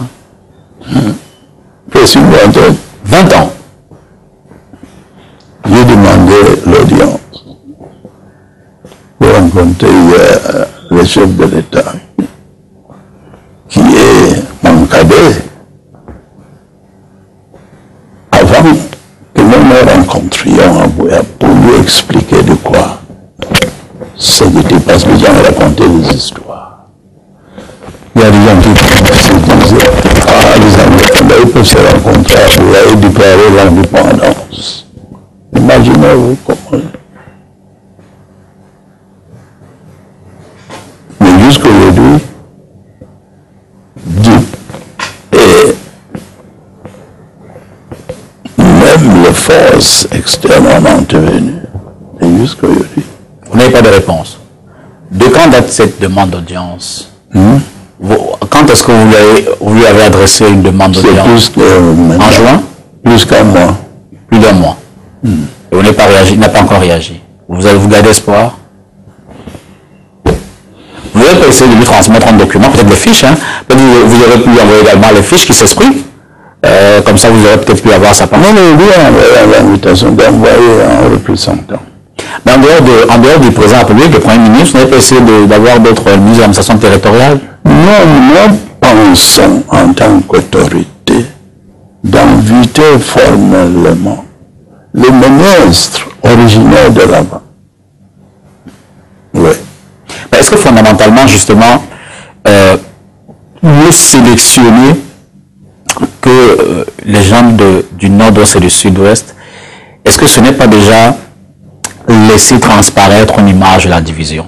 Presque 20 ans. J'ai demandé l'audience pour rencontrer le chef de l'État, qui est mon cadet. Avant que nous nous rencontrions à Buea pour lui expliquer de quoi c'était, parce que j'en raconté des histoires. Il y a des gens qui se disaient, les Américains, ils peuvent se rencontrer à Buea et déclarer l'indépendance. Imaginez-vous comment. Mais jusqu'aujourd'hui, même les forces externes ont intervenu. Et jusqu'aujourd'hui. Vous n'avez pas de réponse. De quand date cette demande d'audience? Quand est-ce que vous lui avez adressé une demande d'audience? En juin? Plus qu'un mois. Plus d'un mois. Et vous n'avez pas réagi, il n'a pas encore réagi. Vous gardez espoir? Vous n'avez pas essayé de lui transmettre un document, peut-être les fiches, hein? Vous aurez pu lui envoyer également les fiches qui s'expriment. Comme ça, vous aurez peut-être pu avoir sa part. Non, mais lui a envoyé l'invitation d'envoyer un représentant. Mais en dehors du président de la République, le Premier ministre, vous n'avez pas essayé d'avoir d'autres ministres de l'administration territoriale? Non, nous pensons en tant qu'autorité d'inviter formellement le ministre originaire de là-bas. Oui. Est-ce que fondamentalement, justement, vous sélectionnez que les gens du nord-ouest et du sud-ouest, est-ce que ce n'est pas déjà laisser transparaître une image de la division?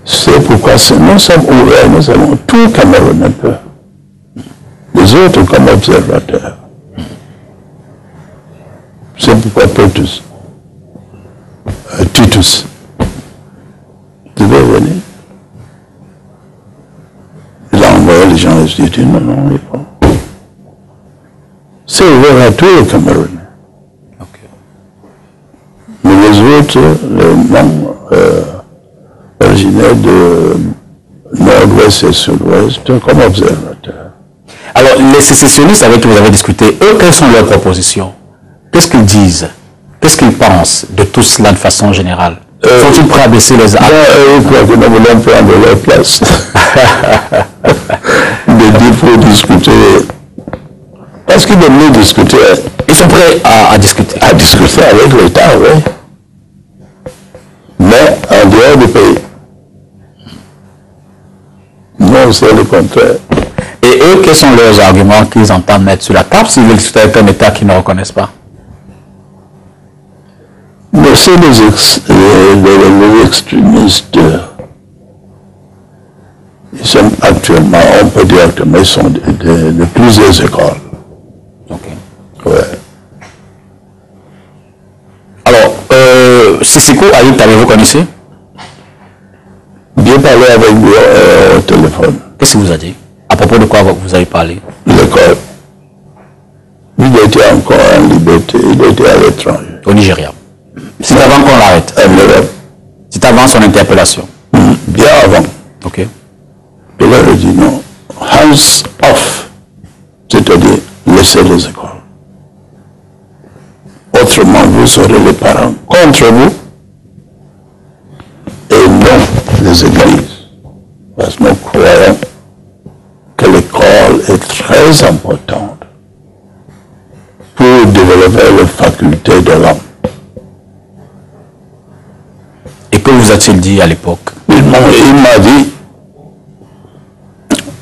C'est pourquoi nous sommes ouverts, nous avons tout Camerounais peur. Les autres comme observateurs. C'est pourquoi Titus, tu veux venir? Il a envoyé les gens, il a dit non, il n'est pas. C'est ouvert à tous les Camerounais. Okay. Mais les autres, les membres originaires de nord-ouest et sud-ouest, comme observateurs. Alors, les sécessionnistes avec qui vous avez discuté, eux, quelles sont leurs propositions? Qu'est-ce qu'ils disent? Qu'est-ce qu'ils pensent de tout cela de façon générale? Sont-ils prêts à baisser les armes? Je crois que nous voulons prendre leur place. Il faut discuter. Parce qu'ils veulent mieux discuter. Ils sont prêts à discuter. À discuter avec l'État, oui. Mais en dehors du pays. Non, c'est le contraire. Et eux, quels sont leurs arguments qu'ils entendent mettre sur la table s'ils veulent discuter avec un État qu'ils ne reconnaissent pas? Mais c'est les extrémistes. Ils sont actuellement, on peut dire que ils sont de plusieurs écoles. Ok. Ouais. Alors, Sissoko Ayub Talé, vous connaissez? J'ai parlé avec lui au téléphone. Qu'est-ce qu'il vous a dit? À propos de quoi vous avez parlé? L'école. Il était encore en liberté, il était à l'étranger. Au Nigeria. C'est avant qu'on l'arrête. En Europe. C'est avant son interpellation. Bien avant. Ok. Et là, je dis non. Hands off. C'est-à-dire, laissez les écoles. Autrement, vous serez les parents contre vous. Et non les églises. Parce que nous croyons que l'école est très importante pour développer les facultés de l'homme. Et que vous a-t-il dit à l'époque? Il m'a dit,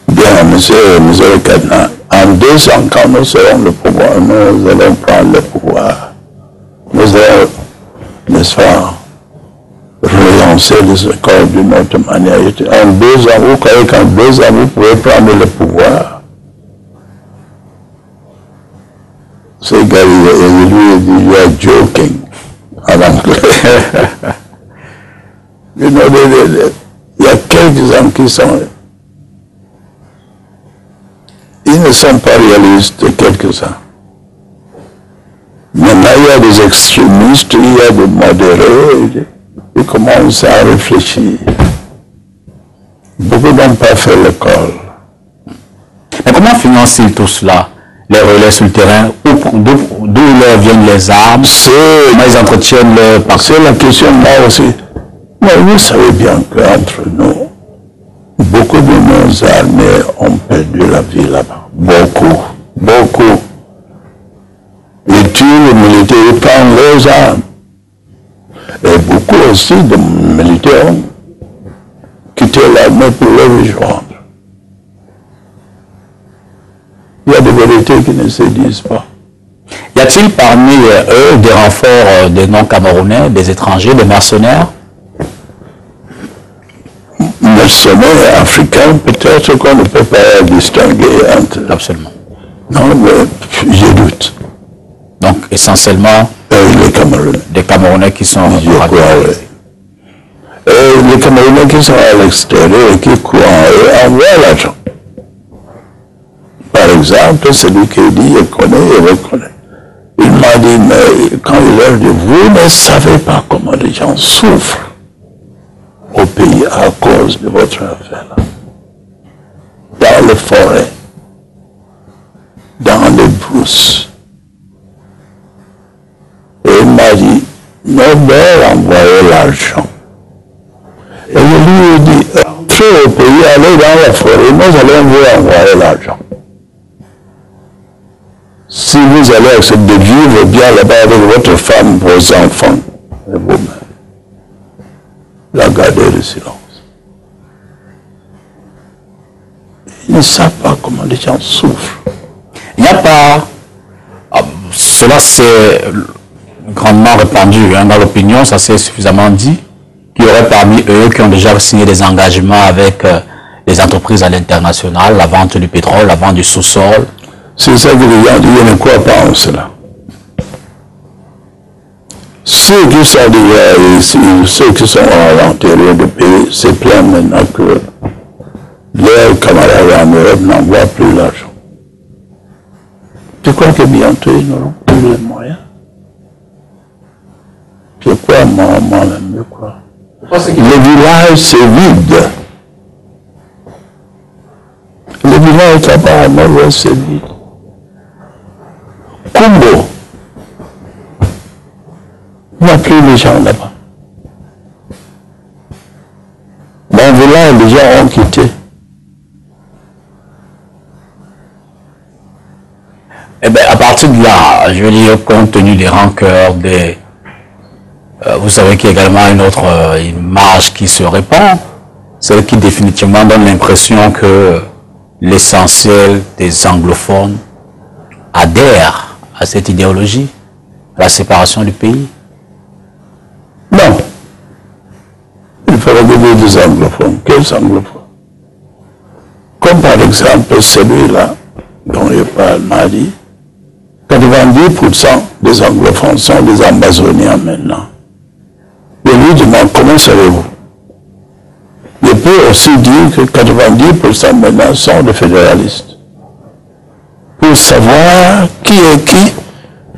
bien, monsieur le Cardinal, en 2 ans, quand nous serons le pouvoir, nous allons prendre le pouvoir. Nous allons, n'est-ce pas, relancer les écoles d'une autre manière. En 2 ans, vous croyez qu'en 2 ans, vous pouvez prendre le pouvoir? Ce gars, lui, dit, you are joking, en anglais. You know, il y a quelques-uns qui sont... Ils ne sont pas réalistes, quelques-uns. Maintenant, il y a des extrémistes, il y a des modérés, ils commencent à réfléchir. Beaucoup n'ont pas fait l'école. Mais comment financent-ils tout cela? Les relais sur le terrain, d'où leur viennent les armes? Comment ils entretiennent leur parcours? C'est la question là aussi. Mais vous savez bien qu'entre nous, beaucoup de nos armées ont perdu la vie là-bas. Beaucoup, beaucoup. Ils tuent les militaires, ils prennent leurs armes. Et beaucoup aussi de militaires ont quitté l'armée pour les rejoindre. Il y a des vérités qui ne se disent pas. Y a-t-il parmi eux des renforts des non-camerounais, des étrangers, des mercenaires? Mercenaires africains, peut-être qu'on ne peut pas distinguer entre... Absolument. Non, mais je doute. Donc, essentiellement, Les Camerounais. des Camerounais qui sont... Je crois, oui. Les Camerounais qui sont à l'extérieur et qui croient envoient l'argent. Par exemple, celui qui dit, il reconnaît. Il m'a dit, mais quand il leur dit, vous ne savez pas comment les gens souffrent au pays à cause de votre affaire là. Dans les forêts, dans les brousses. Et il m'a dit, nous devons envoyer l'argent. Et je lui ai dit, entrez au pays, allez dans la forêt, nous allons vous envoyer l'argent. Si vous allez accepter de vivre bien là-bas avec votre femme, vos enfants et vous-même, la garder le silence. Ils ne savent pas comment les gens souffrent. Il n'y a pas... Cela c'est grandement répandu dans l'opinion, ça s'est suffisamment dit, qu'il y aurait parmi eux qui ont déjà signé des engagements avec les entreprises à l'international, la vente du pétrole, la vente du sous-sol. C'est ça que les gens disent, je ne crois pas en cela. Ceux qui sont déjà ici, ceux qui sont à l'intérieur du pays, se plaignent maintenant que leurs camarades en Europe n'envoient plus l'argent. Je crois que bientôt ils n'auront plus les moyens. Je crois, moi-même, je crois. Le village, c'est vide. Le village là-bas à nord-ouest, c'est vide. Kumbo, il n'y a plus les gens là-bas. Mon village, les gens ont quitté. Eh bien, à partir de là, je veux dire, compte tenu des rancœurs, des... vous savez qu'il y a également une autre image qui se répand, celle qui définitivement donne l'impression que l'essentiel des anglophones adhèrent à cette idéologie, à la séparation du pays. Non. Il faut regarder des anglophones. Quels anglophones? Comme par exemple celui-là, dont je parle, m'a dit, 90% des anglophones sont des Amazoniens maintenant. Je lui demande, comment savez-vous? Je peux aussi dire que 90% maintenant sont des fédéralistes. Pour savoir qui est qui,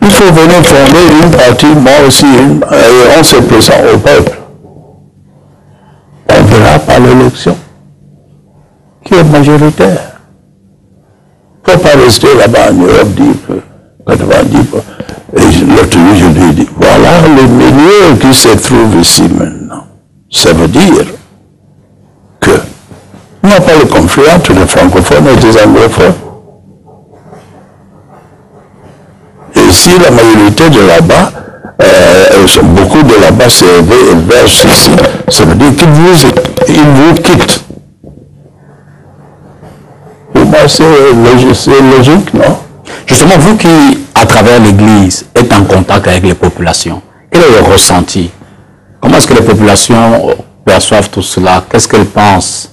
il faut venir former une partie, moi aussi, et on se présente au peuple. On verra par l'élection qui est majoritaire. Il ne faut pas rester là-bas en Europe, dire que 90%. Et l'autre jour, je lui ai dit, voilà le milieu qui se trouve ici maintenant. Ça veut dire que il n'y a pas le conflit entre les francophones et les anglophones. Et si la majorité de là-bas, beaucoup de là-bas se versent ici, ça veut dire qu'ils vous quittent. Pour moi, c'est logique, non? Justement, vous qui, à travers l'Église, êtes en contact avec les populations, quel est le ressenti? Comment est-ce que les populations perçoivent tout cela? Qu'est-ce qu'elles pensent?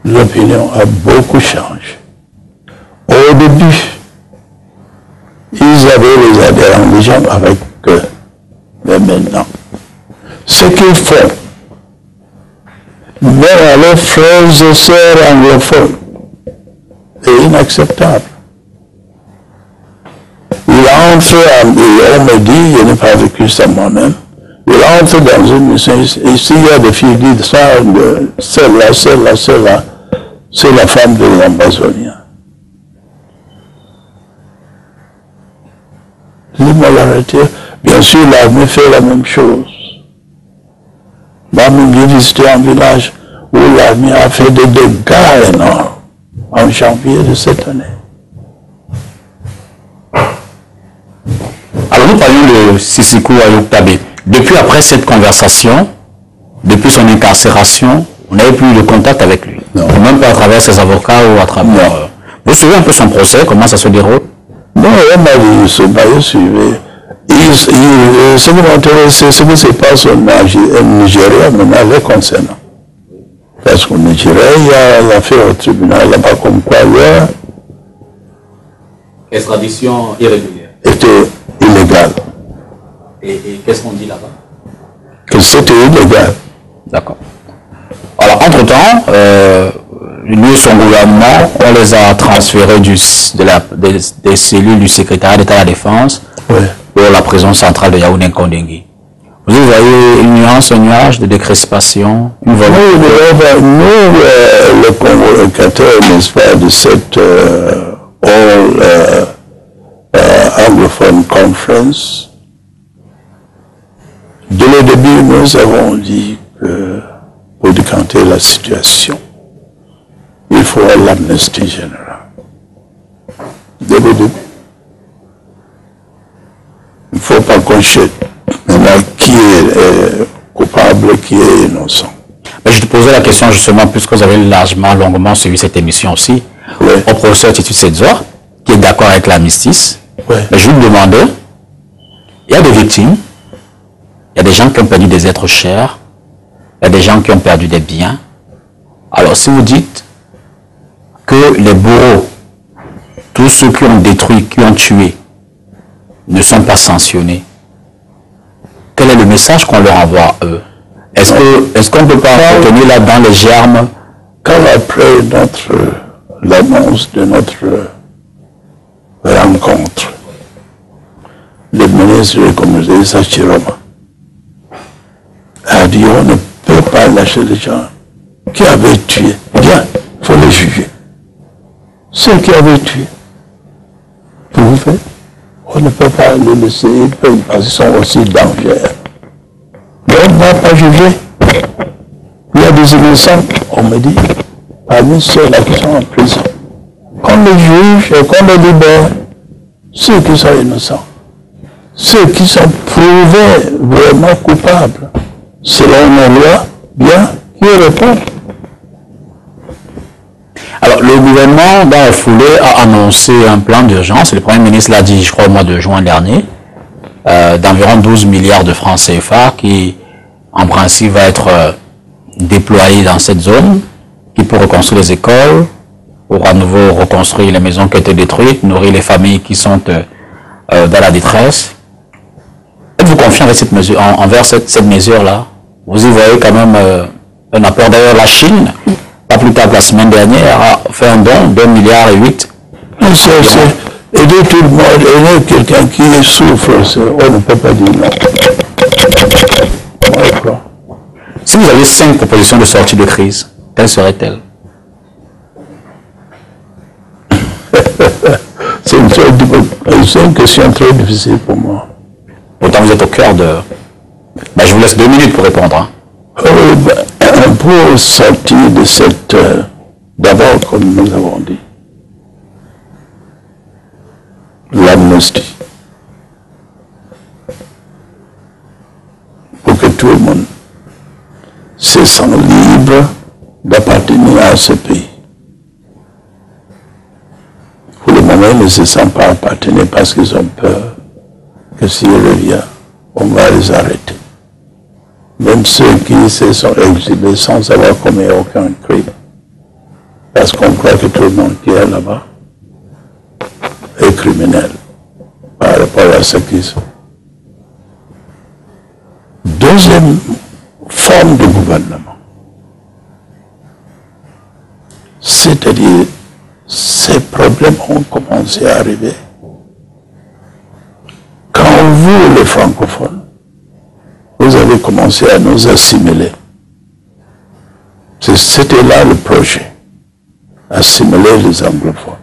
L'opinion a beaucoup changé. Au début, ils avaient les adhérents, les gens avec eux. Mais maintenant, ce qu'ils font, même à leurs frères et sœurs anglophones, est inacceptable. Il entre, on me dit, je n'ai pas vécu ça moi-même, il entre dans une mission, et s'il y a des filles qui disent ça, celle-là, c'est la femme de l'Amazonien. L'immoralité, bien sûr, l'armée fait la même chose. Moi-même, j'ai visité un village où l'armée a fait des dégâts énormes en janvier de cette année. Alors nous parlions de Sisikou Ayuk Tabé. Depuis après cette conversation, depuis son incarcération, on n'avait plus de contact avec lui. Non. Même pas à travers ses avocats ou à travers... Vous suivez un peu son procès, comment ça se déroule? Non, on m'a dit, je suivais. Ce qui m'intéresse, c'est ce qui se passe au Nigeria, maintenant, les concernant. Parce qu'au Nigeria, il y a l'affaire au tribunal, là-bas, comme quoi, hier, Extradition irrégulière. était illégal. Et qu'est-ce qu'on dit là-bas? Que c'était illégal. D'accord. Alors, entre-temps, lui et son gouvernement, on les a transférés des cellules du secrétariat d'État à la Défense pour la prison centrale de Yaoundé-Kondengui. Vous voyez une nuance, un nuage de décrispation, une volonté. Nous, le convocateur, n'est-ce pas, de cette All Anglophone Conference, dès le début, nous avons dit que pour décanter la situation, il faut l'amnistie générale. Dès le début. Il ne faut pas cocher maintenant qui est coupable, qui est innocent. Mais je te posais la question justement, puisque vous avez longuement suivi cette émission aussi, au professeur Titus Sedzor, qui est d'accord avec l'amnistie. Mais je vous demandais, il y a des victimes, il y a des gens qui ont perdu des êtres chers, il y a des gens qui ont perdu des biens. Alors si vous dites que les bourreaux, tous ceux qui ont détruit, qui ont tué, ne sont pas sanctionnés, quel est le message qu'on leur envoie à eux? Est-ce qu'on ne peut pas retenir là dans les germes? Quand après l'annonce de notre rencontre, le ministre de communauté Sachiroma a dit on ne peut pas lâcher les gens qui avaient tué. Bien, il faut les juger. Ceux qui avaient tué, vous faites, on ne peut pas les laisser, parce qu'ils sont aussi dangereux. Mais on ne va pas juger. Il y a des innocents, on me dit, parmi ceux-là qui sont en prison. Qu'on les juge et qu'on les libère. Ceux qui sont innocents. Ceux qui sont prouvés vraiment coupables. Selon nos lois, bien, qui répondent. Alors, le gouvernement, dans la foulée, a annoncé un plan d'urgence. Le Premier ministre l'a dit, je crois, au mois de juin dernier, d'environ 12 milliards de francs CFA qui, en principe, va être déployé dans cette zone qui peut reconstruire les écoles, pour à nouveau reconstruire les maisons qui ont été détruites, nourrir les familles qui sont dans la détresse. Êtes-vous confiant avec cette mesure, envers cette mesure-là? Vous y voyez quand même un apport. D'ailleurs, la Chine, pas plus tard que la semaine dernière, a fait un don d'1,8 milliard. Aider tout le monde, aider quelqu'un qui souffre, on ne peut pas dire non. Si vous avez 5 propositions de sortie de crise, quelles seraient-elles? C'est une question très difficile pour moi. Pourtant, vous êtes au cœur de... Ben, je vous laisse 2 minutes pour répondre. Hein. Pour sortir de cette... D'abord, comme nous avons dit, l'amnistie. Pour que tout le monde se sente libre d'appartenir à ce pays. Pour le moment, ils ne se sentent pas appartenir parce qu'ils ont peur que s'ils reviennent, on va les arrêter. Même ceux qui se sont exilés sans avoir commis aucun crime. Parce qu'on croit que tout le monde qui est là-bas est criminel par rapport à ce qu'ils sont. Deuxième forme de gouvernement, c'est-à-dire ces problèmes ont commencé à arriver quand vous, les francophones, vous avez commencé à nous assimiler. C'était là le projet, assimiler les anglophones.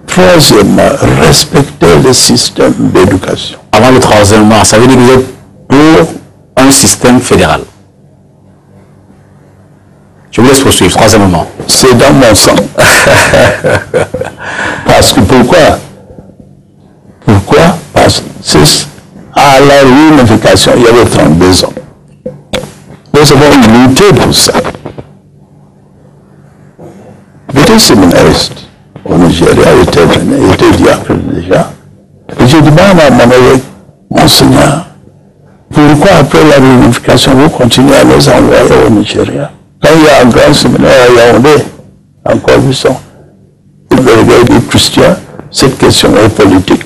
Troisièmement, respecter le système d'éducation. Avant le troisièmement, ça veut dire que vous êtes pour un système fédéral. Je vous laisse poursuivre. Troisièmement. C'est dans mon sang. Parce que pourquoi? Pourquoi? Parce que à la réunification, il y avait 32 ans. Nous avons lutté pour ça. J'étais séminariste au Nigeria, j'étais diacre déjà. Et je demande à mon évêque, Monseigneur, pourquoi après la réunification, vous continuez à nous envoyer au Nigeria? Quand il y a un grand séminaire à Yaoundé, encore plus son, il me regarde dit, Christian, cette question est politique.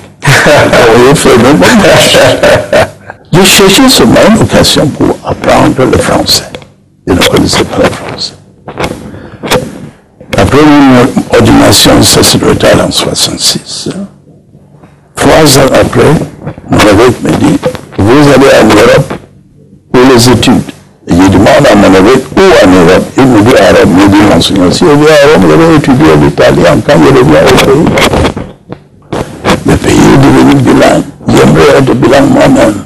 J'ai cherché seulement une occasion pour apprendre le français. Je ne connaissais pas le français. Après une ordination sacerdotale en 1966, 3 ans après, mon évêque me dit, vous allez en Europe pour les études. Et je demande à mon évêque où en Europe. Il me dit à Rome. Il me dit, Monseigneur, si je viens à Rome, je vais étudier l'italien quand je reviens au pays. Le pays est devenu bilingue. J'aimerais être bilingue moi-même.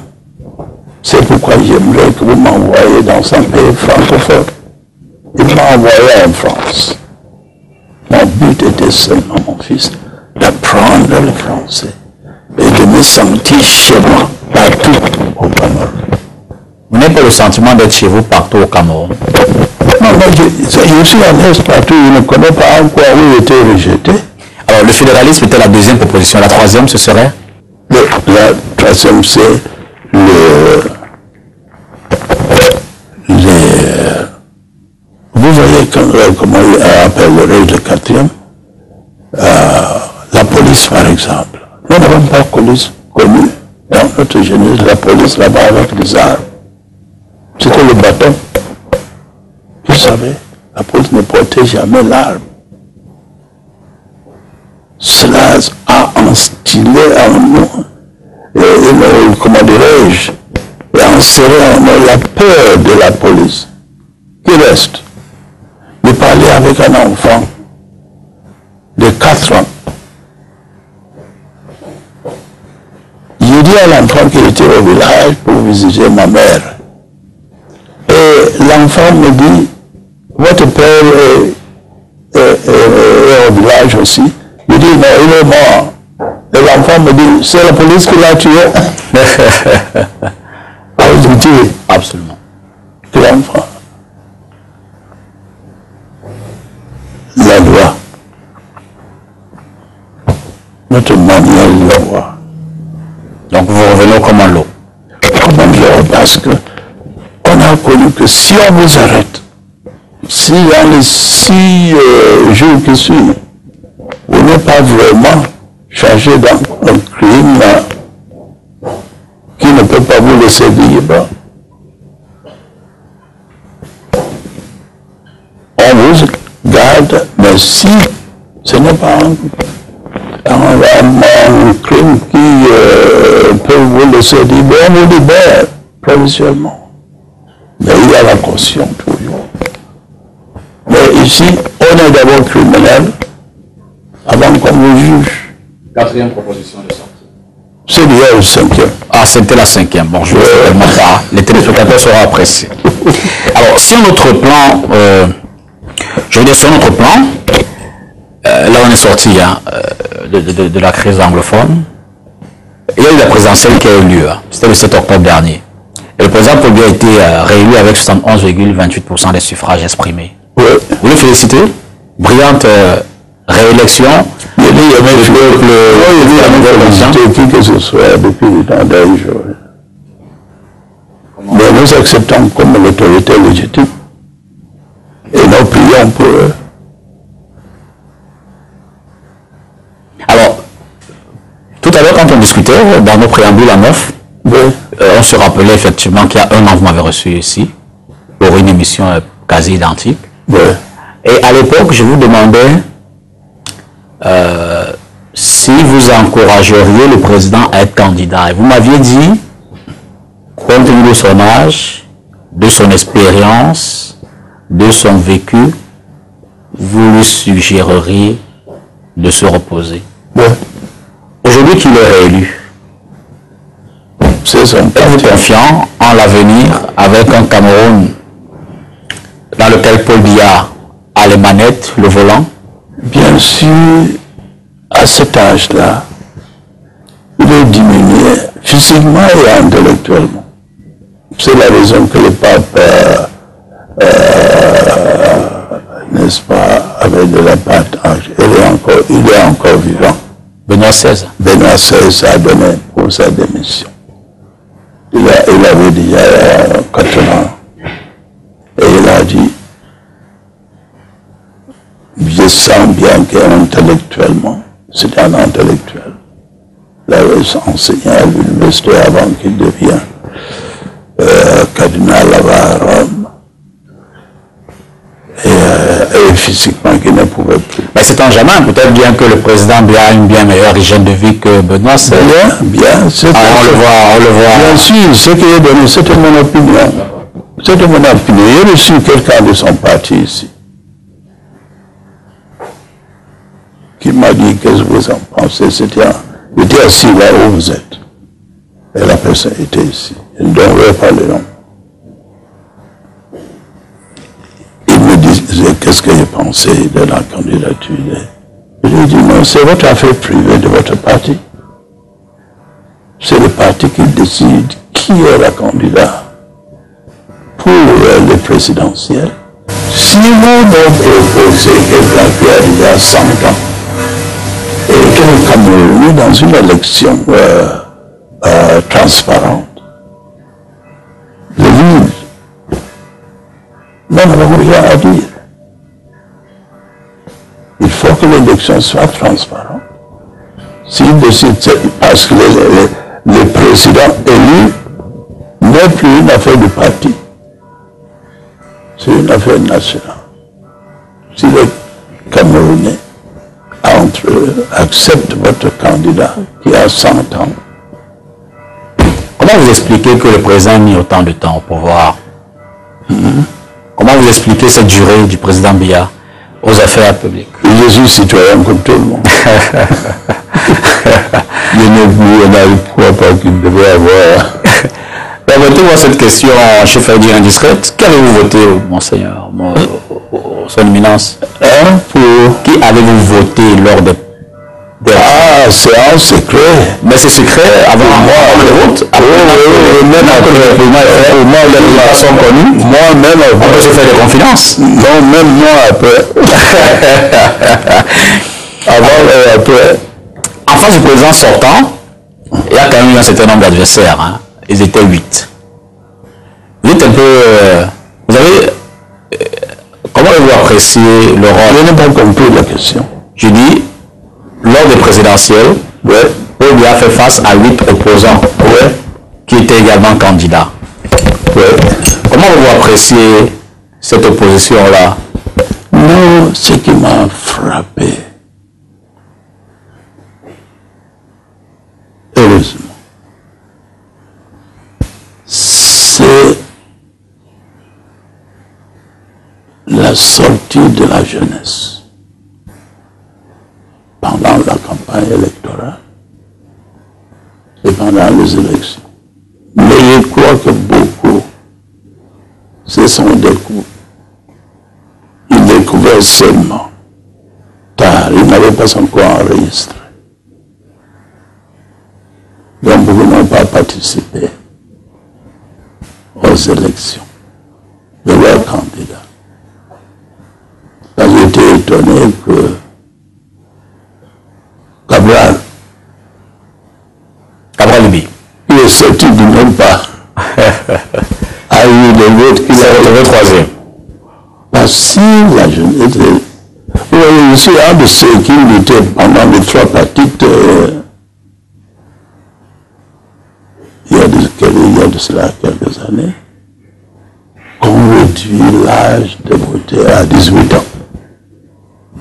C'est pourquoi j'aimerais que vous m'envoyiez dans un pays francophone. Il m'a envoyé en France. Mon but était seulement, mon fils, d'apprendre le français et de me sentir chez moi, partout au Cameroun. Vous n'avez pas le sentiment d'être chez vous partout au Cameroun? Non, mais je suis à l'aise partout, je ne connais pas encore où j'ai été rejeté. Alors, le fédéralisme était la deuxième proposition. La troisième, ce serait? La troisième, c'est vous voyez comment il appellerait le quatrième, la police par exemple. Nous n'avons pas connu dans notre jeunesse la police là-bas avec des armes. C'était le bâton. Vous savez, la police ne portait jamais l'arme. Cela a instillé en nous, comment dirais-je, et inséré en nous la peur de la police. Qui reste? De parler avec un enfant de 4 ans. J'ai dit à l'enfant qu'il était au village pour visiter ma mère. Et l'enfant me dit, votre père est au village aussi. Je dis, non, il est mort. Et l'enfant me dit, c'est la police qui l'a tué. Je dis, absolument. Que l'enfant. La loi. Notre manière de la voir. Donc vous revenez comme un lot. Comme un lot, parce que on a connu que si on vous arrête, si dans les 6 jours qui suivent, vous n'êtes pas vraiment chargé d'un crime qui ne peut pas vous laisser libre, on vous garde, mais si ce n'est pas un crime qui peut vous laisser libre, on vous libère provisoirement. Mais il y a la caution toujours. Mais ici, on est d'abord criminel avant qu'on vous juge. 4e proposition de sortie. C'est lié au 5e. Ah, c'était la 5e. Bon, je ne sais tellement pas. Les téléspectateurs seront appréciés. Alors, sur notre plan, je veux dire, sur notre plan, là on est sorti hein, de la crise anglophone. Il y a eu la présidentielle qui a eu lieu. Hein. C'était le 7 octobre dernier. Et le président Paul Biya a été réélu avec 71,28% des suffrages exprimés. Oui. Vous le félicitez. Brillante réélection. Il y a qui que ce soit depuis le temps d'âge. Mais nous acceptons comme l'autorité légitime. Et nous prions pour eux. Alors, tout à l'heure, quand on discutait dans nos préambules à 9, Oui. On se rappelait effectivement qu'il y a un an, vous m'avez reçu ici pour une émission quasi identique. Oui. Et à l'époque, je vous demandais si vous encourageriez le président à être candidat. Et vous m'aviez dit, compte tenu de son âge, de son expérience, de son vécu, vous lui suggéreriez de se reposer. Oui. Aujourd'hui qu'il est réélu, êtes-vous confiant en l'avenir avec un Cameroun dans lequel Paul Biya a les manettes, le volant? Bien sûr, à cet âge-là, il est diminué physiquement et intellectuellement. C'est la raison que le pape, n'est-ce pas, avec de la partage, il est encore vivant. Benoît XVI. Benoît XVI a donné pour sa démission. Il avait déjà 4 ans. Et il a dit, je sens bien qu'intellectuellement, c'est un intellectuel. Il avait enseigné à l'université avant qu'il devienne cardinal là-bas à Rome. Et physiquement, qu'il ne pouvait plus. Mais c'est un jamais, peut-être bien que le président Biya a une bien meilleure hygiène de vie que Benoît XVI. Bien. On le voit. Bien sûr, ce qui est donné, c'était mon opinion. C'était mon opinion. J'ai reçu quelqu'un de son parti ici, qui m'a dit, qu'est-ce que vous en pensez? J'étais assis là où vous êtes. Et la personne était ici. Je ne donnerai pas le nom. Il me disait, qu'est-ce que je pensais de la candidature? Je lui ai dit, non, c'est votre affaire privée de votre parti. C'est le parti qui décide qui est la candidat pour le présidentiel. Si vous me proposez quelqu'un qui a déjà 100 ans et que le Cameroun est dans une élection transparente, le juge, nous n'avons rien à dire. Il faut que l'élection soit transparente. S'il décide, parce que le président élu n'est plus une affaire du parti. C'est une affaire nationale. Si les Camerounais entre eux acceptent votre candidat qui a 100 ans. Comment vous expliquez que le président a mis autant de temps au pouvoir? Comment vous expliquez cette durée du président Biya aux affaires publiques? Je suis citoyen comme tout le monde. Je n'ai plus un poids pas qu'il devait avoir. Permettez-moi cette question, chef à dire indiscrète. Qu'avez-vous voté, monseigneur, son éminence? Pour qui avez-vous voté lors de... Ah, c'est un secret. Mais c'est secret avant le vote. Même après, moi-même, on peut se faire des confidences. Non, même moi après. Avant et après. En face du président sortant, il y a quand même eu un certain nombre d'adversaires. Hein. Ils étaient 8. Vous êtes un peu... vous avez... Comment vous appréciez le rôle? Je n'ai pas compris la question. Je dis, lors des présidentielles, Paul Biya a fait face à 8 opposants qui étaient également candidats. Comment vous appréciez cette opposition-là? Non, ce qui m'a frappé, heureusement, c'est la sortie de la jeunesse pendant la campagne électorale et pendant les élections. Mais je crois que beaucoup se sont découverts. Ils découvraient seulement tard, ils n'avaient pas encore enregistré. Donc beaucoup n'ont pas participé aux élections de leurs candidats. J'étais étonné que Cabral Libi, il est sorti du même pas, a eu des votes qu'il a retrouvé troisième. Parce que la jeunesse, je suis un de ceux qui luttaient pendant les trois parties, il y a de cela quelques années, qu'on réduit l'âge de voter à 18 ans.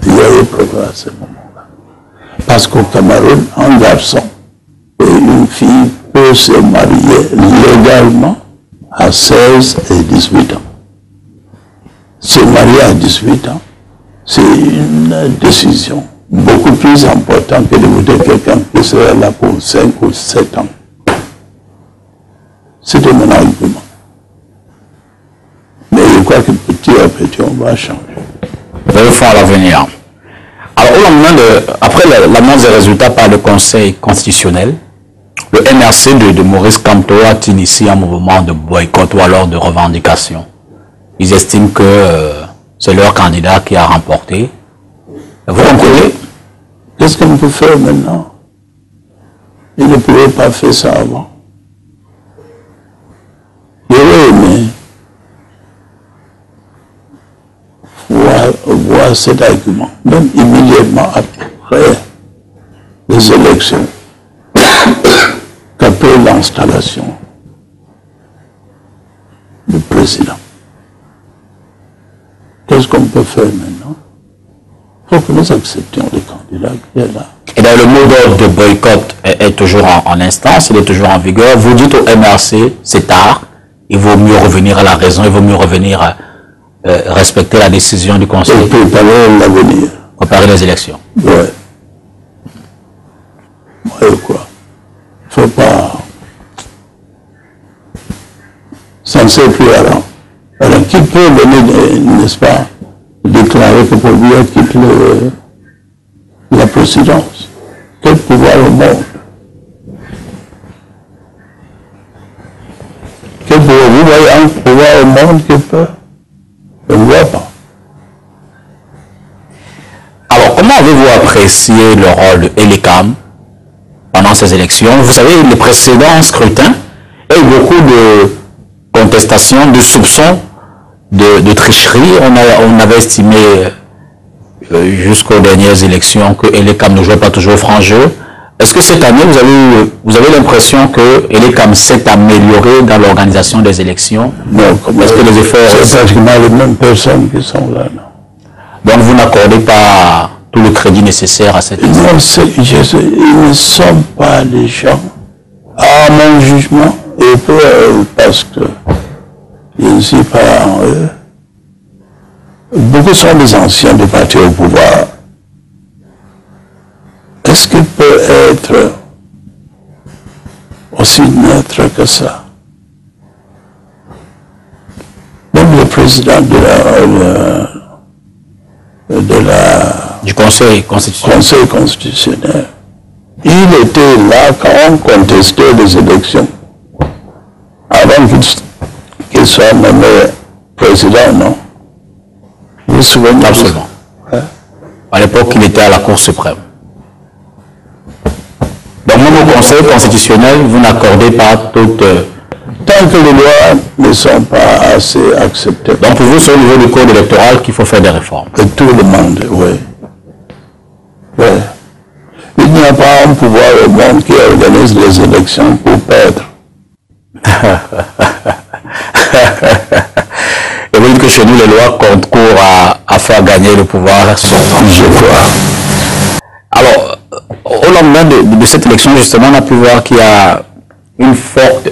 Il y a eu progrès à ce moment-là. Parce qu'au Cameroun, un garçon et une fille peuvent se marier légalement à 16 et 18 ans. Se marier à 18 ans, c'est une décision beaucoup plus importante que de voter quelqu'un qui serait là pour 5 ou 7 ans. C'était mon argument. Mais je crois que petit à petit, on va changer. Vers le fond à l'avenir. Alors, après l'annonce des résultats par le Conseil constitutionnel, le MRC de Maurice Kamto a initié un mouvement de boycott ou alors de revendication. Ils estiment que c'est leur candidat qui a remporté. Vous comprenez? Qu'est-ce qu'on peut faire maintenant? Ils ne pouvaient pas faire ça avant. J'aurais aimé voir cet argument, même immédiatement après les élections, qu'après l'installation du président. Qu'est-ce qu'on peut faire maintenant? Il faut que nous acceptions le candidat qui est là. Et dans le mot d'ordre de boycott est toujours en instance, il est toujours en vigueur. Vous dites au MRC, c'est tard, il vaut mieux revenir à la raison, il vaut mieux revenir à respecter la décision du Conseil. Et préparer l'avenir. Préparer les élections. Oui. Moi, je crois. Il ne faut pas... Ça ne sert plus à rien. Alors, qui peut venir, n'est-ce pas, déclarer que pour lui quitte la présidence? Quel pouvoir au monde? Quel pouvoir? Vous voyez un pouvoir au monde qui peut? Je ne vois pas. Alors, comment avez-vous apprécié le rôle de Elekam pendant ces élections? Vous savez, les précédents scrutins, il y a eu beaucoup de contestations, de soupçons de tricherie. On avait estimé jusqu'aux dernières élections que Elekam ne jouait pas toujours franc jeu. Est-ce que cette année, vous avez l'impression que Elekam s'est amélioré dans l'organisation des élections? Non, est-ce que les efforts... C'est pratiquement les mêmes personnes qui sont là, non? Donc vous n'accordez pas tout le crédit nécessaire à cette élection? Non, ils ne sont pas les gens, à mon jugement, et parce que je ne suis pas en eux. Beaucoup sont des anciens du parti au pouvoir. Est-ce qu'il peut être aussi neutre que ça? Même le président du Conseil constitutionnel, il était là quand on contestait les élections. Avant qu'il soit nommé président, non? Vous vous souvenez? Absolument. Hein? À l'époque, il était à la Cour suprême. Donc, même au Conseil constitutionnel, vous n'accordez pas toute... Tant tant que les lois ne sont pas assez acceptées. Donc pour vous, c'est au niveau du code électoral qu'il faut faire des réformes. Et tout le monde, oui. Oui. Il n'y a pas un pouvoir au monde qui organise les élections pour perdre. Et vous dites que chez nous, les lois concourent à faire gagner le pouvoir sortant. Je crois. Alors, au lendemain de cette élection, justement, on a pu voir qu'il y a une forte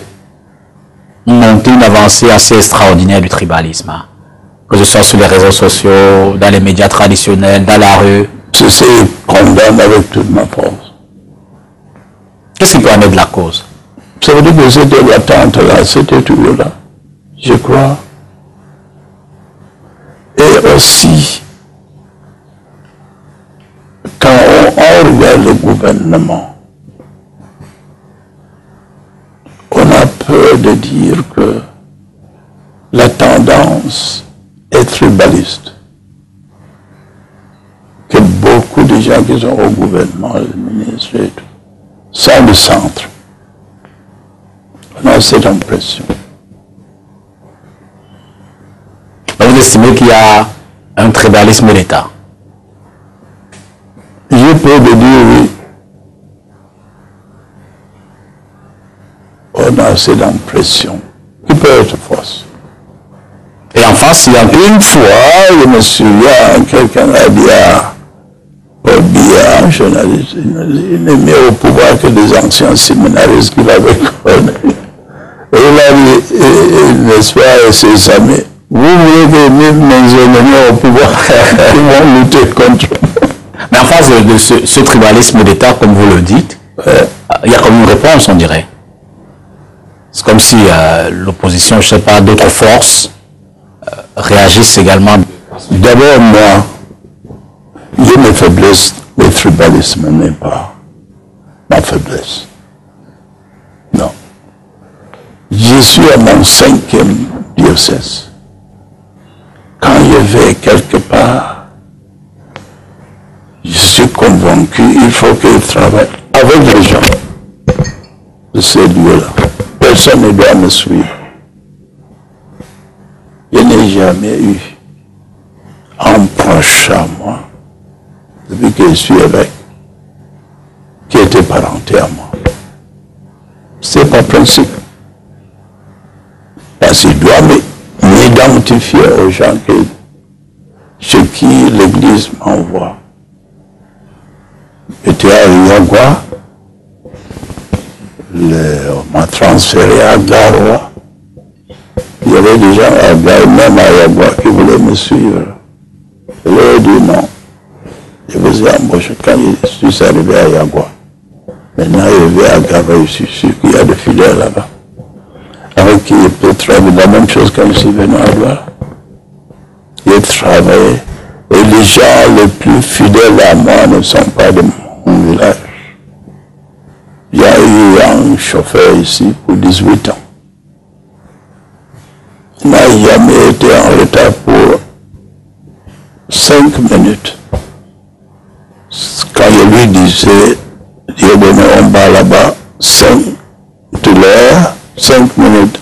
montée, une avancée assez extraordinaire du tribalisme. Hein. Que ce soit sur les réseaux sociaux, dans les médias traditionnels, dans la rue. Ceci condamne avec toute ma force. Qu'est-ce qui peut en être la cause? Ça veut dire que c'était l'attente là, c'était toujours là. Je crois. Et aussi, quand on regarde le gouvernement, on a peur de dire que la tendance est tribaliste. Que beaucoup de gens qui sont au gouvernement, les ministres et tout, sont du centre. On a cette impression. Vous estimez qu'il y a un tribalisme d'État? Je peux te dire oui. On a cette impression qui peut être fausse. Et en face, il y a Une fois, je me souviens, quelqu'un a dit à Paul Biya, un journaliste, il n'est mis au pouvoir que des anciens séminaristes qu'il avait connus. Et il a dit, n'est-ce pas, et ses amis, vous voulez que mes ennemis au pouvoir, ils vont lutter contre. Mais en face de ce tribalisme d'État, comme vous le dites, il y a comme une réponse, on dirait. C'est comme si l'opposition, je ne sais pas, d'autres forces réagissent également. D'abord, moi, j'ai mes faiblesses, le tribalisme n'est pas ma faiblesse. Non. Je suis à mon 5e diocèse. Quand je vais quelque part, je suis convaincu qu'il faut que je travaille avec les gens de ces lieux-là. Personne ne doit me suivre. Je n'ai jamais eu un proche à moi, depuis que je suis évêque, qui était parenté à moi. C'est pas principe. Parce qu'il doit m'identifier aux gens chez qui l'Église m'envoie. J'étais à Yagua, on m'a transféré à Garoua. Il y avait des gens à Garoua, même à Yagua, qui voulaient me suivre. Je leur ai dit non. Je vous ai embauché quand je suis arrivé à Yagua. Maintenant, je vais à Garoua, je suis sûr qu'il y a des fidèles là-bas, avec qui je peux travailler la même chose quand je suis venu à Douala. J'ai travaillé, et les gens les plus fidèles à moi ne sont pas de mon village. Il y a eu un chauffeur ici pour 18 ans. Il n'a jamais été en retard pour 5 minutes. Quand je lui disais, il donnait un bas là-bas, 5 minutes.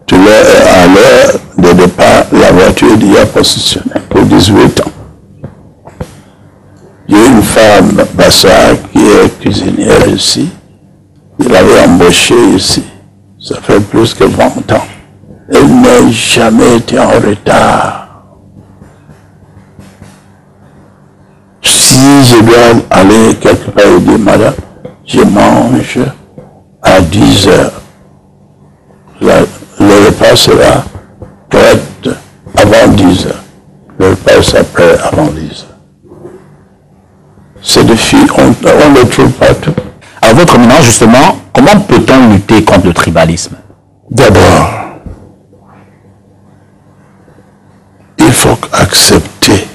À l'heure de départ, la voiture est déjà positionnée pour 18 ans. Il y a une femme, Bassa, qui est cuisinière ici. Il l'avait embauchée ici. Ça fait plus que 20 ans. Elle n'a jamais été en retard. Si je dois aller quelque part et dire, madame, je mange à 10 heures. Le repas sera correct avant 10 heures. Le repas sera prêt avant 10 heures. Ces défis, on ne les trouve partout. Alors, votre éminence, justement, comment peut-on lutter contre le tribalisme? D'abord, il faut accepter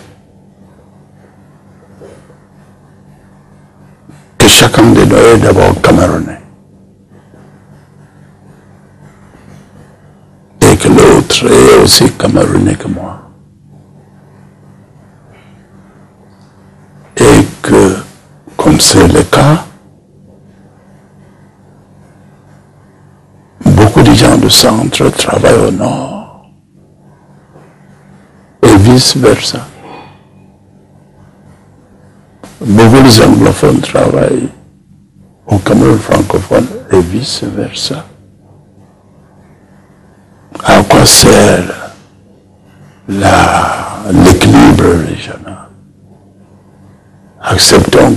que chacun de nous est d'abord camerounais. Et que l'autre est aussi camerounais que moi. Et que, comme c'est le cas, beaucoup de gens gens du centre travaillent au nord. Et vice-versa. Beaucoup des anglophones travaillent au Cameroun francophone et vice-versa. À quoi sert l'équilibre régional? Acceptons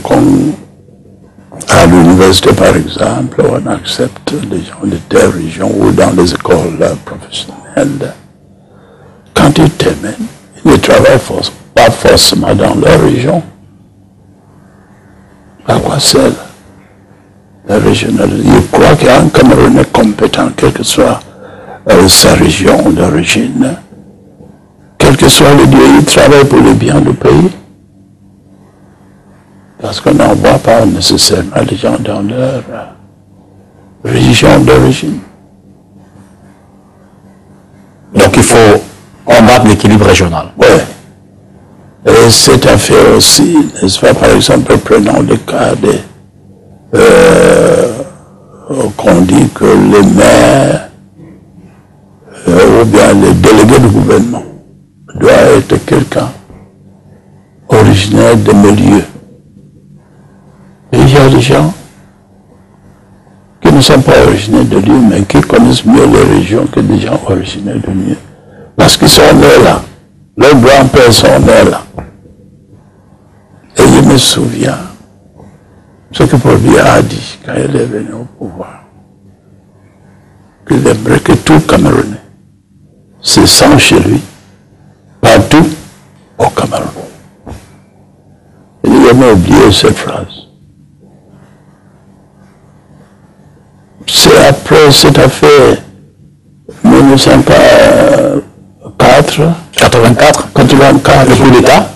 qu'à l'université, par exemple, on accepte des gens de telle région ou dans les écoles professionnelles. Quand ils terminent, ils ne travaillent pas forcément dans leur région. À quoi sert la régionalité? Je crois qu'il y a un Camerounais compétent, quelle que soit sa région d'origine, quel que soit le lieu, il travaille pour le bien du pays. Parce qu'on n'envoie pas nécessairement les gens dans leur région d'origine. Donc il faut combattre l'équilibre régional. Oui. Et cette affaire aussi, n'est-ce pas, par exemple, prenons le cas qu'on dit que les maires ou bien les délégués du gouvernement doivent être quelqu'un originaire de milieu. Et il y a des gens qui ne sont pas originaires de lieu, mais qui connaissent mieux les régions que des gens originaires de lieu. Parce qu'ils sont nés là. Leurs grands-pères sont nés là. Et je me souviens ce que Paul Biya a dit quand il est venu au pouvoir. Qu'il aimerait que tout Camerounais se sent chez lui, partout au Cameroun. Il n'a jamais oublié cette phrase. C'est après cette affaire 1984, le coup d'État.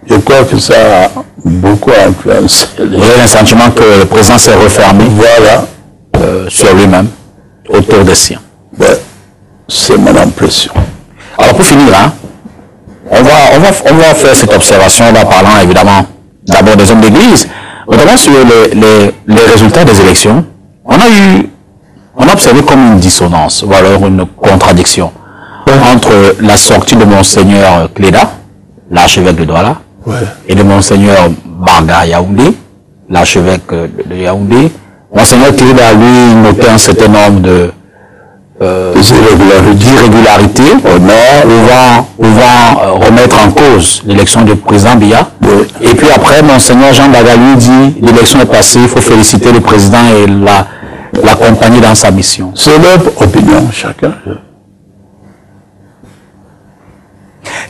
Je crois que ça a beaucoup influencé. Vous avez un sentiment que le président s'est refermé, voilà, sur lui-même, autour des siens. Ouais, c'est mon impression. Alors pour finir, hein, on va faire cette observation en parlant évidemment d'abord des hommes d'église, notamment sur les résultats des élections. On a observé comme une dissonance, ou alors une contradiction entre la sortie de Monseigneur Cléda, l'archevêque de Douala, et de Monseigneur Barga Yaoundé, l'archevêque de Yaoundé. Monseigneur Cléda, lui, notait un certain nombre d'irrégularités pouvant remettre en cause l'élection du président Biya. Et puis après, Monseigneur Jean Barga lui dit l'élection est passée, il faut féliciter le président et l'accompagner dans sa mission. C'est leur opinion, chacun.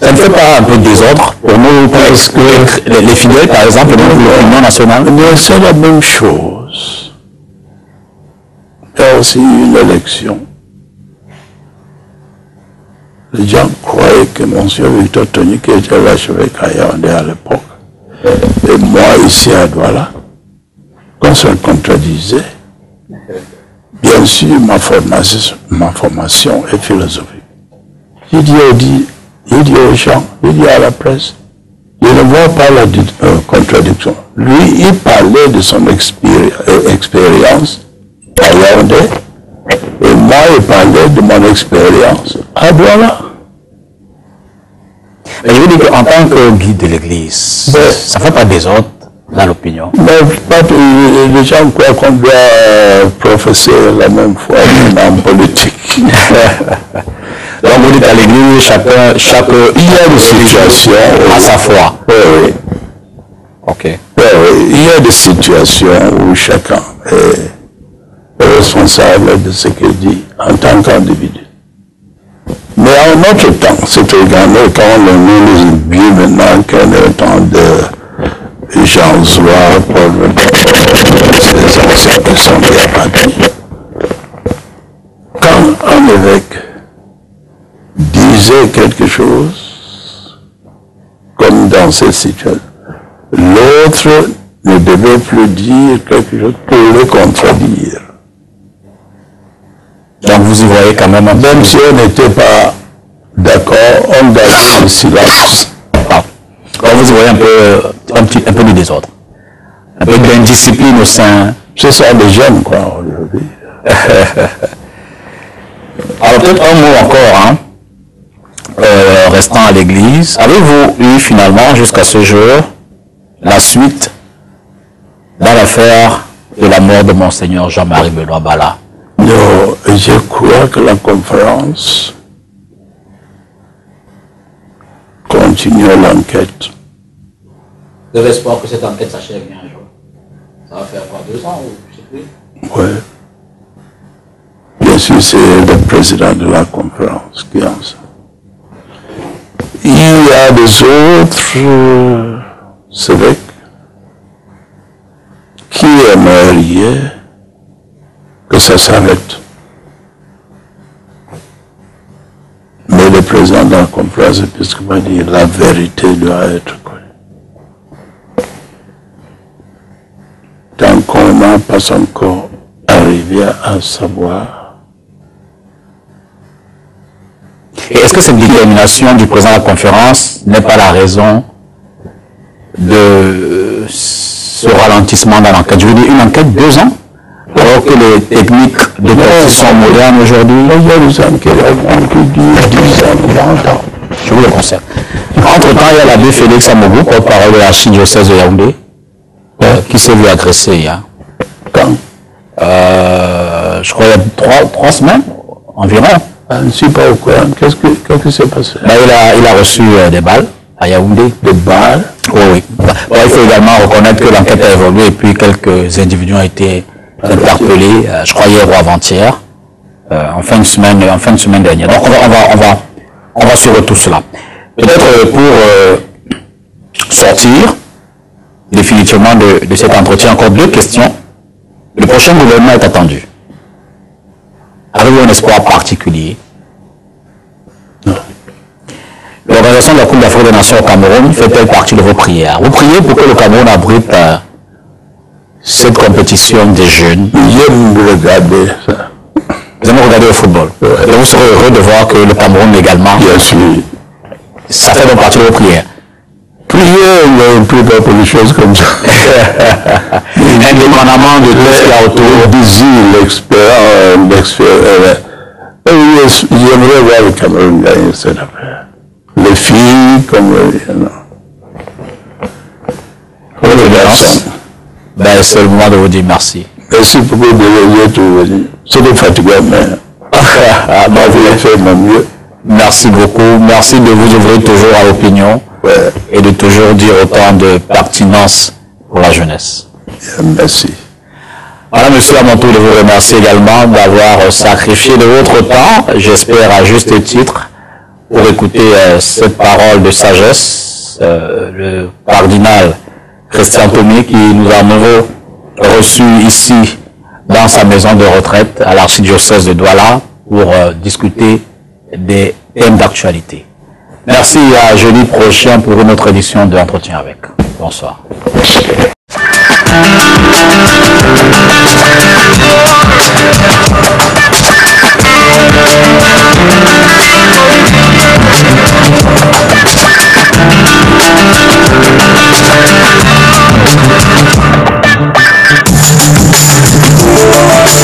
Ça ne fait pas un peu de désordre pour nous, parce que les fidèles, par exemple, dans l'opinion nationale? C'est la même chose. Il y a aussi une élection. Les gens croyaient que M. Victor Tony, qui était l'archevêque à Yaoundé à l'époque, et moi ici à Douala, qu'on se contredisait. Bien sûr, ma formation est philosophique. J'ai dit aux gens, j'ai dit à la presse, je ne vois pas la contradiction. Lui, il parlait de son expérience à Yaoundé, et moi, il parlait de mon expérience à Douala. Mais je veux dire qu'en tant que guide de l'Église, ça ne fait pas désordre dans l'opinion. Mais les gens croient qu'on doit professer la même foi en politique. Donc vous dites à l'Église, il y a des situations à sa foi. Oui. Ok. Il y a des situations où chacun est responsable de ce qu'il dit en tant qu'individu. Mais en notre temps, c'est également quand on nous dit maintenant qu'on est au temps de Jean Zoua, Paul ces anciens qui sont déjà partis. Quand un évêque disait quelque chose, comme dans cette situation, l'autre ne devait plus dire quelque chose pour le contredire. Donc vous y voyez quand même Même si on n'était pas d'accord, on gardait le silence. Donc vous y voyez un peu de désordre. Un peu d'indiscipline au sein. C'est ça les jeunes, quoi, aujourd'hui. Alors peut-être un mot encore, hein, restant à l'église. Avez-vous eu finalement jusqu'à ce jour la suite dans l'affaire de la mort de Monseigneur Jean-Marie Benoît Bala? Non, je crois que la conférence continue l'enquête. Vous avez espoir que cette enquête s'achève bien un jour? Ça va faire quoi, 2 ans ou je sais plus? Oui. Bien sûr, c'est le président de la conférence qui en sait. Il y a des autres évêques qui aimeraient que ça s'arrête. Mais le président de la conférence épiscopale dit la vérité doit être connue. Tant qu'on n'a pas encore arrivé à savoir. Et est-ce que cette détermination du président de la conférence n'est pas la raison de ce ralentissement dans l'enquête? Je veux dire, une enquête 2 ans, alors que les techniques de justice sont modernes aujourd'hui. Il y a des enquêtes qui durent 10 ans, 20 ans. Je vous le conseille. Entre-temps, il y a l'abbé Félix Amougou, porte-parole de l'archidiocèse de Yaoundé, qui s'est vu agresser hier. Quand? Je crois il y a 3 semaines environ. Je ne suis pas au courant. Qu'est-ce qui s'est passé? Il a reçu des balles à Yaoundé. Des balles? Oui. Il faut également reconnaître que l'enquête a évolué et puis quelques individus ont été interpellés, je crois hier ou avant-hier, en fin de semaine dernière. Donc on va sur tout cela. Peut-être pour sortir définitivement de cet entretien, encore 2 questions. Le prochain gouvernement est attendu. Avez-vous un espoir particulier? Non. L'organisation de la Coupe d'Afrique des Nations au Cameroun fait-elle partie de vos prières? Vous priez pour que le Cameroun abrite cette compétition des jeunes? J'aime regarder ça. Vous aimez regarder le football? Ouais. Et vous serez heureux de voir que le Cameroun également, Bien sûr. ça fait donc partie de vos prières. Prier, on ne prie pas pour des choses comme ça. Indépendamment de tout ce qu'il y a autour. Le désir, l'expérience. J'aimerais voir le Cameroun gagner cette affaire. Les filles, comme Ben, c'est le moment de vous dire merci. merci beaucoup de vous être venus. C'était fatigant, mais vous avez fait mon mieux. Merci beaucoup. Merci de vous ouvrir toujours à l'opinion et de toujours dire autant de pertinence pour la jeunesse. Merci. Voilà, monsieur, à mon tour de vous remercier également d'avoir sacrifié de votre temps, j'espère à juste titre, pour écouter cette parole de sagesse, le cardinal Christian Thomé qui nous a à nouveau reçus ici dans sa maison de retraite à l'archidiocèse de Douala pour discuter des thèmes d'actualité. Merci, à jeudi prochain pour une autre édition de Entretien avec. Bonsoir.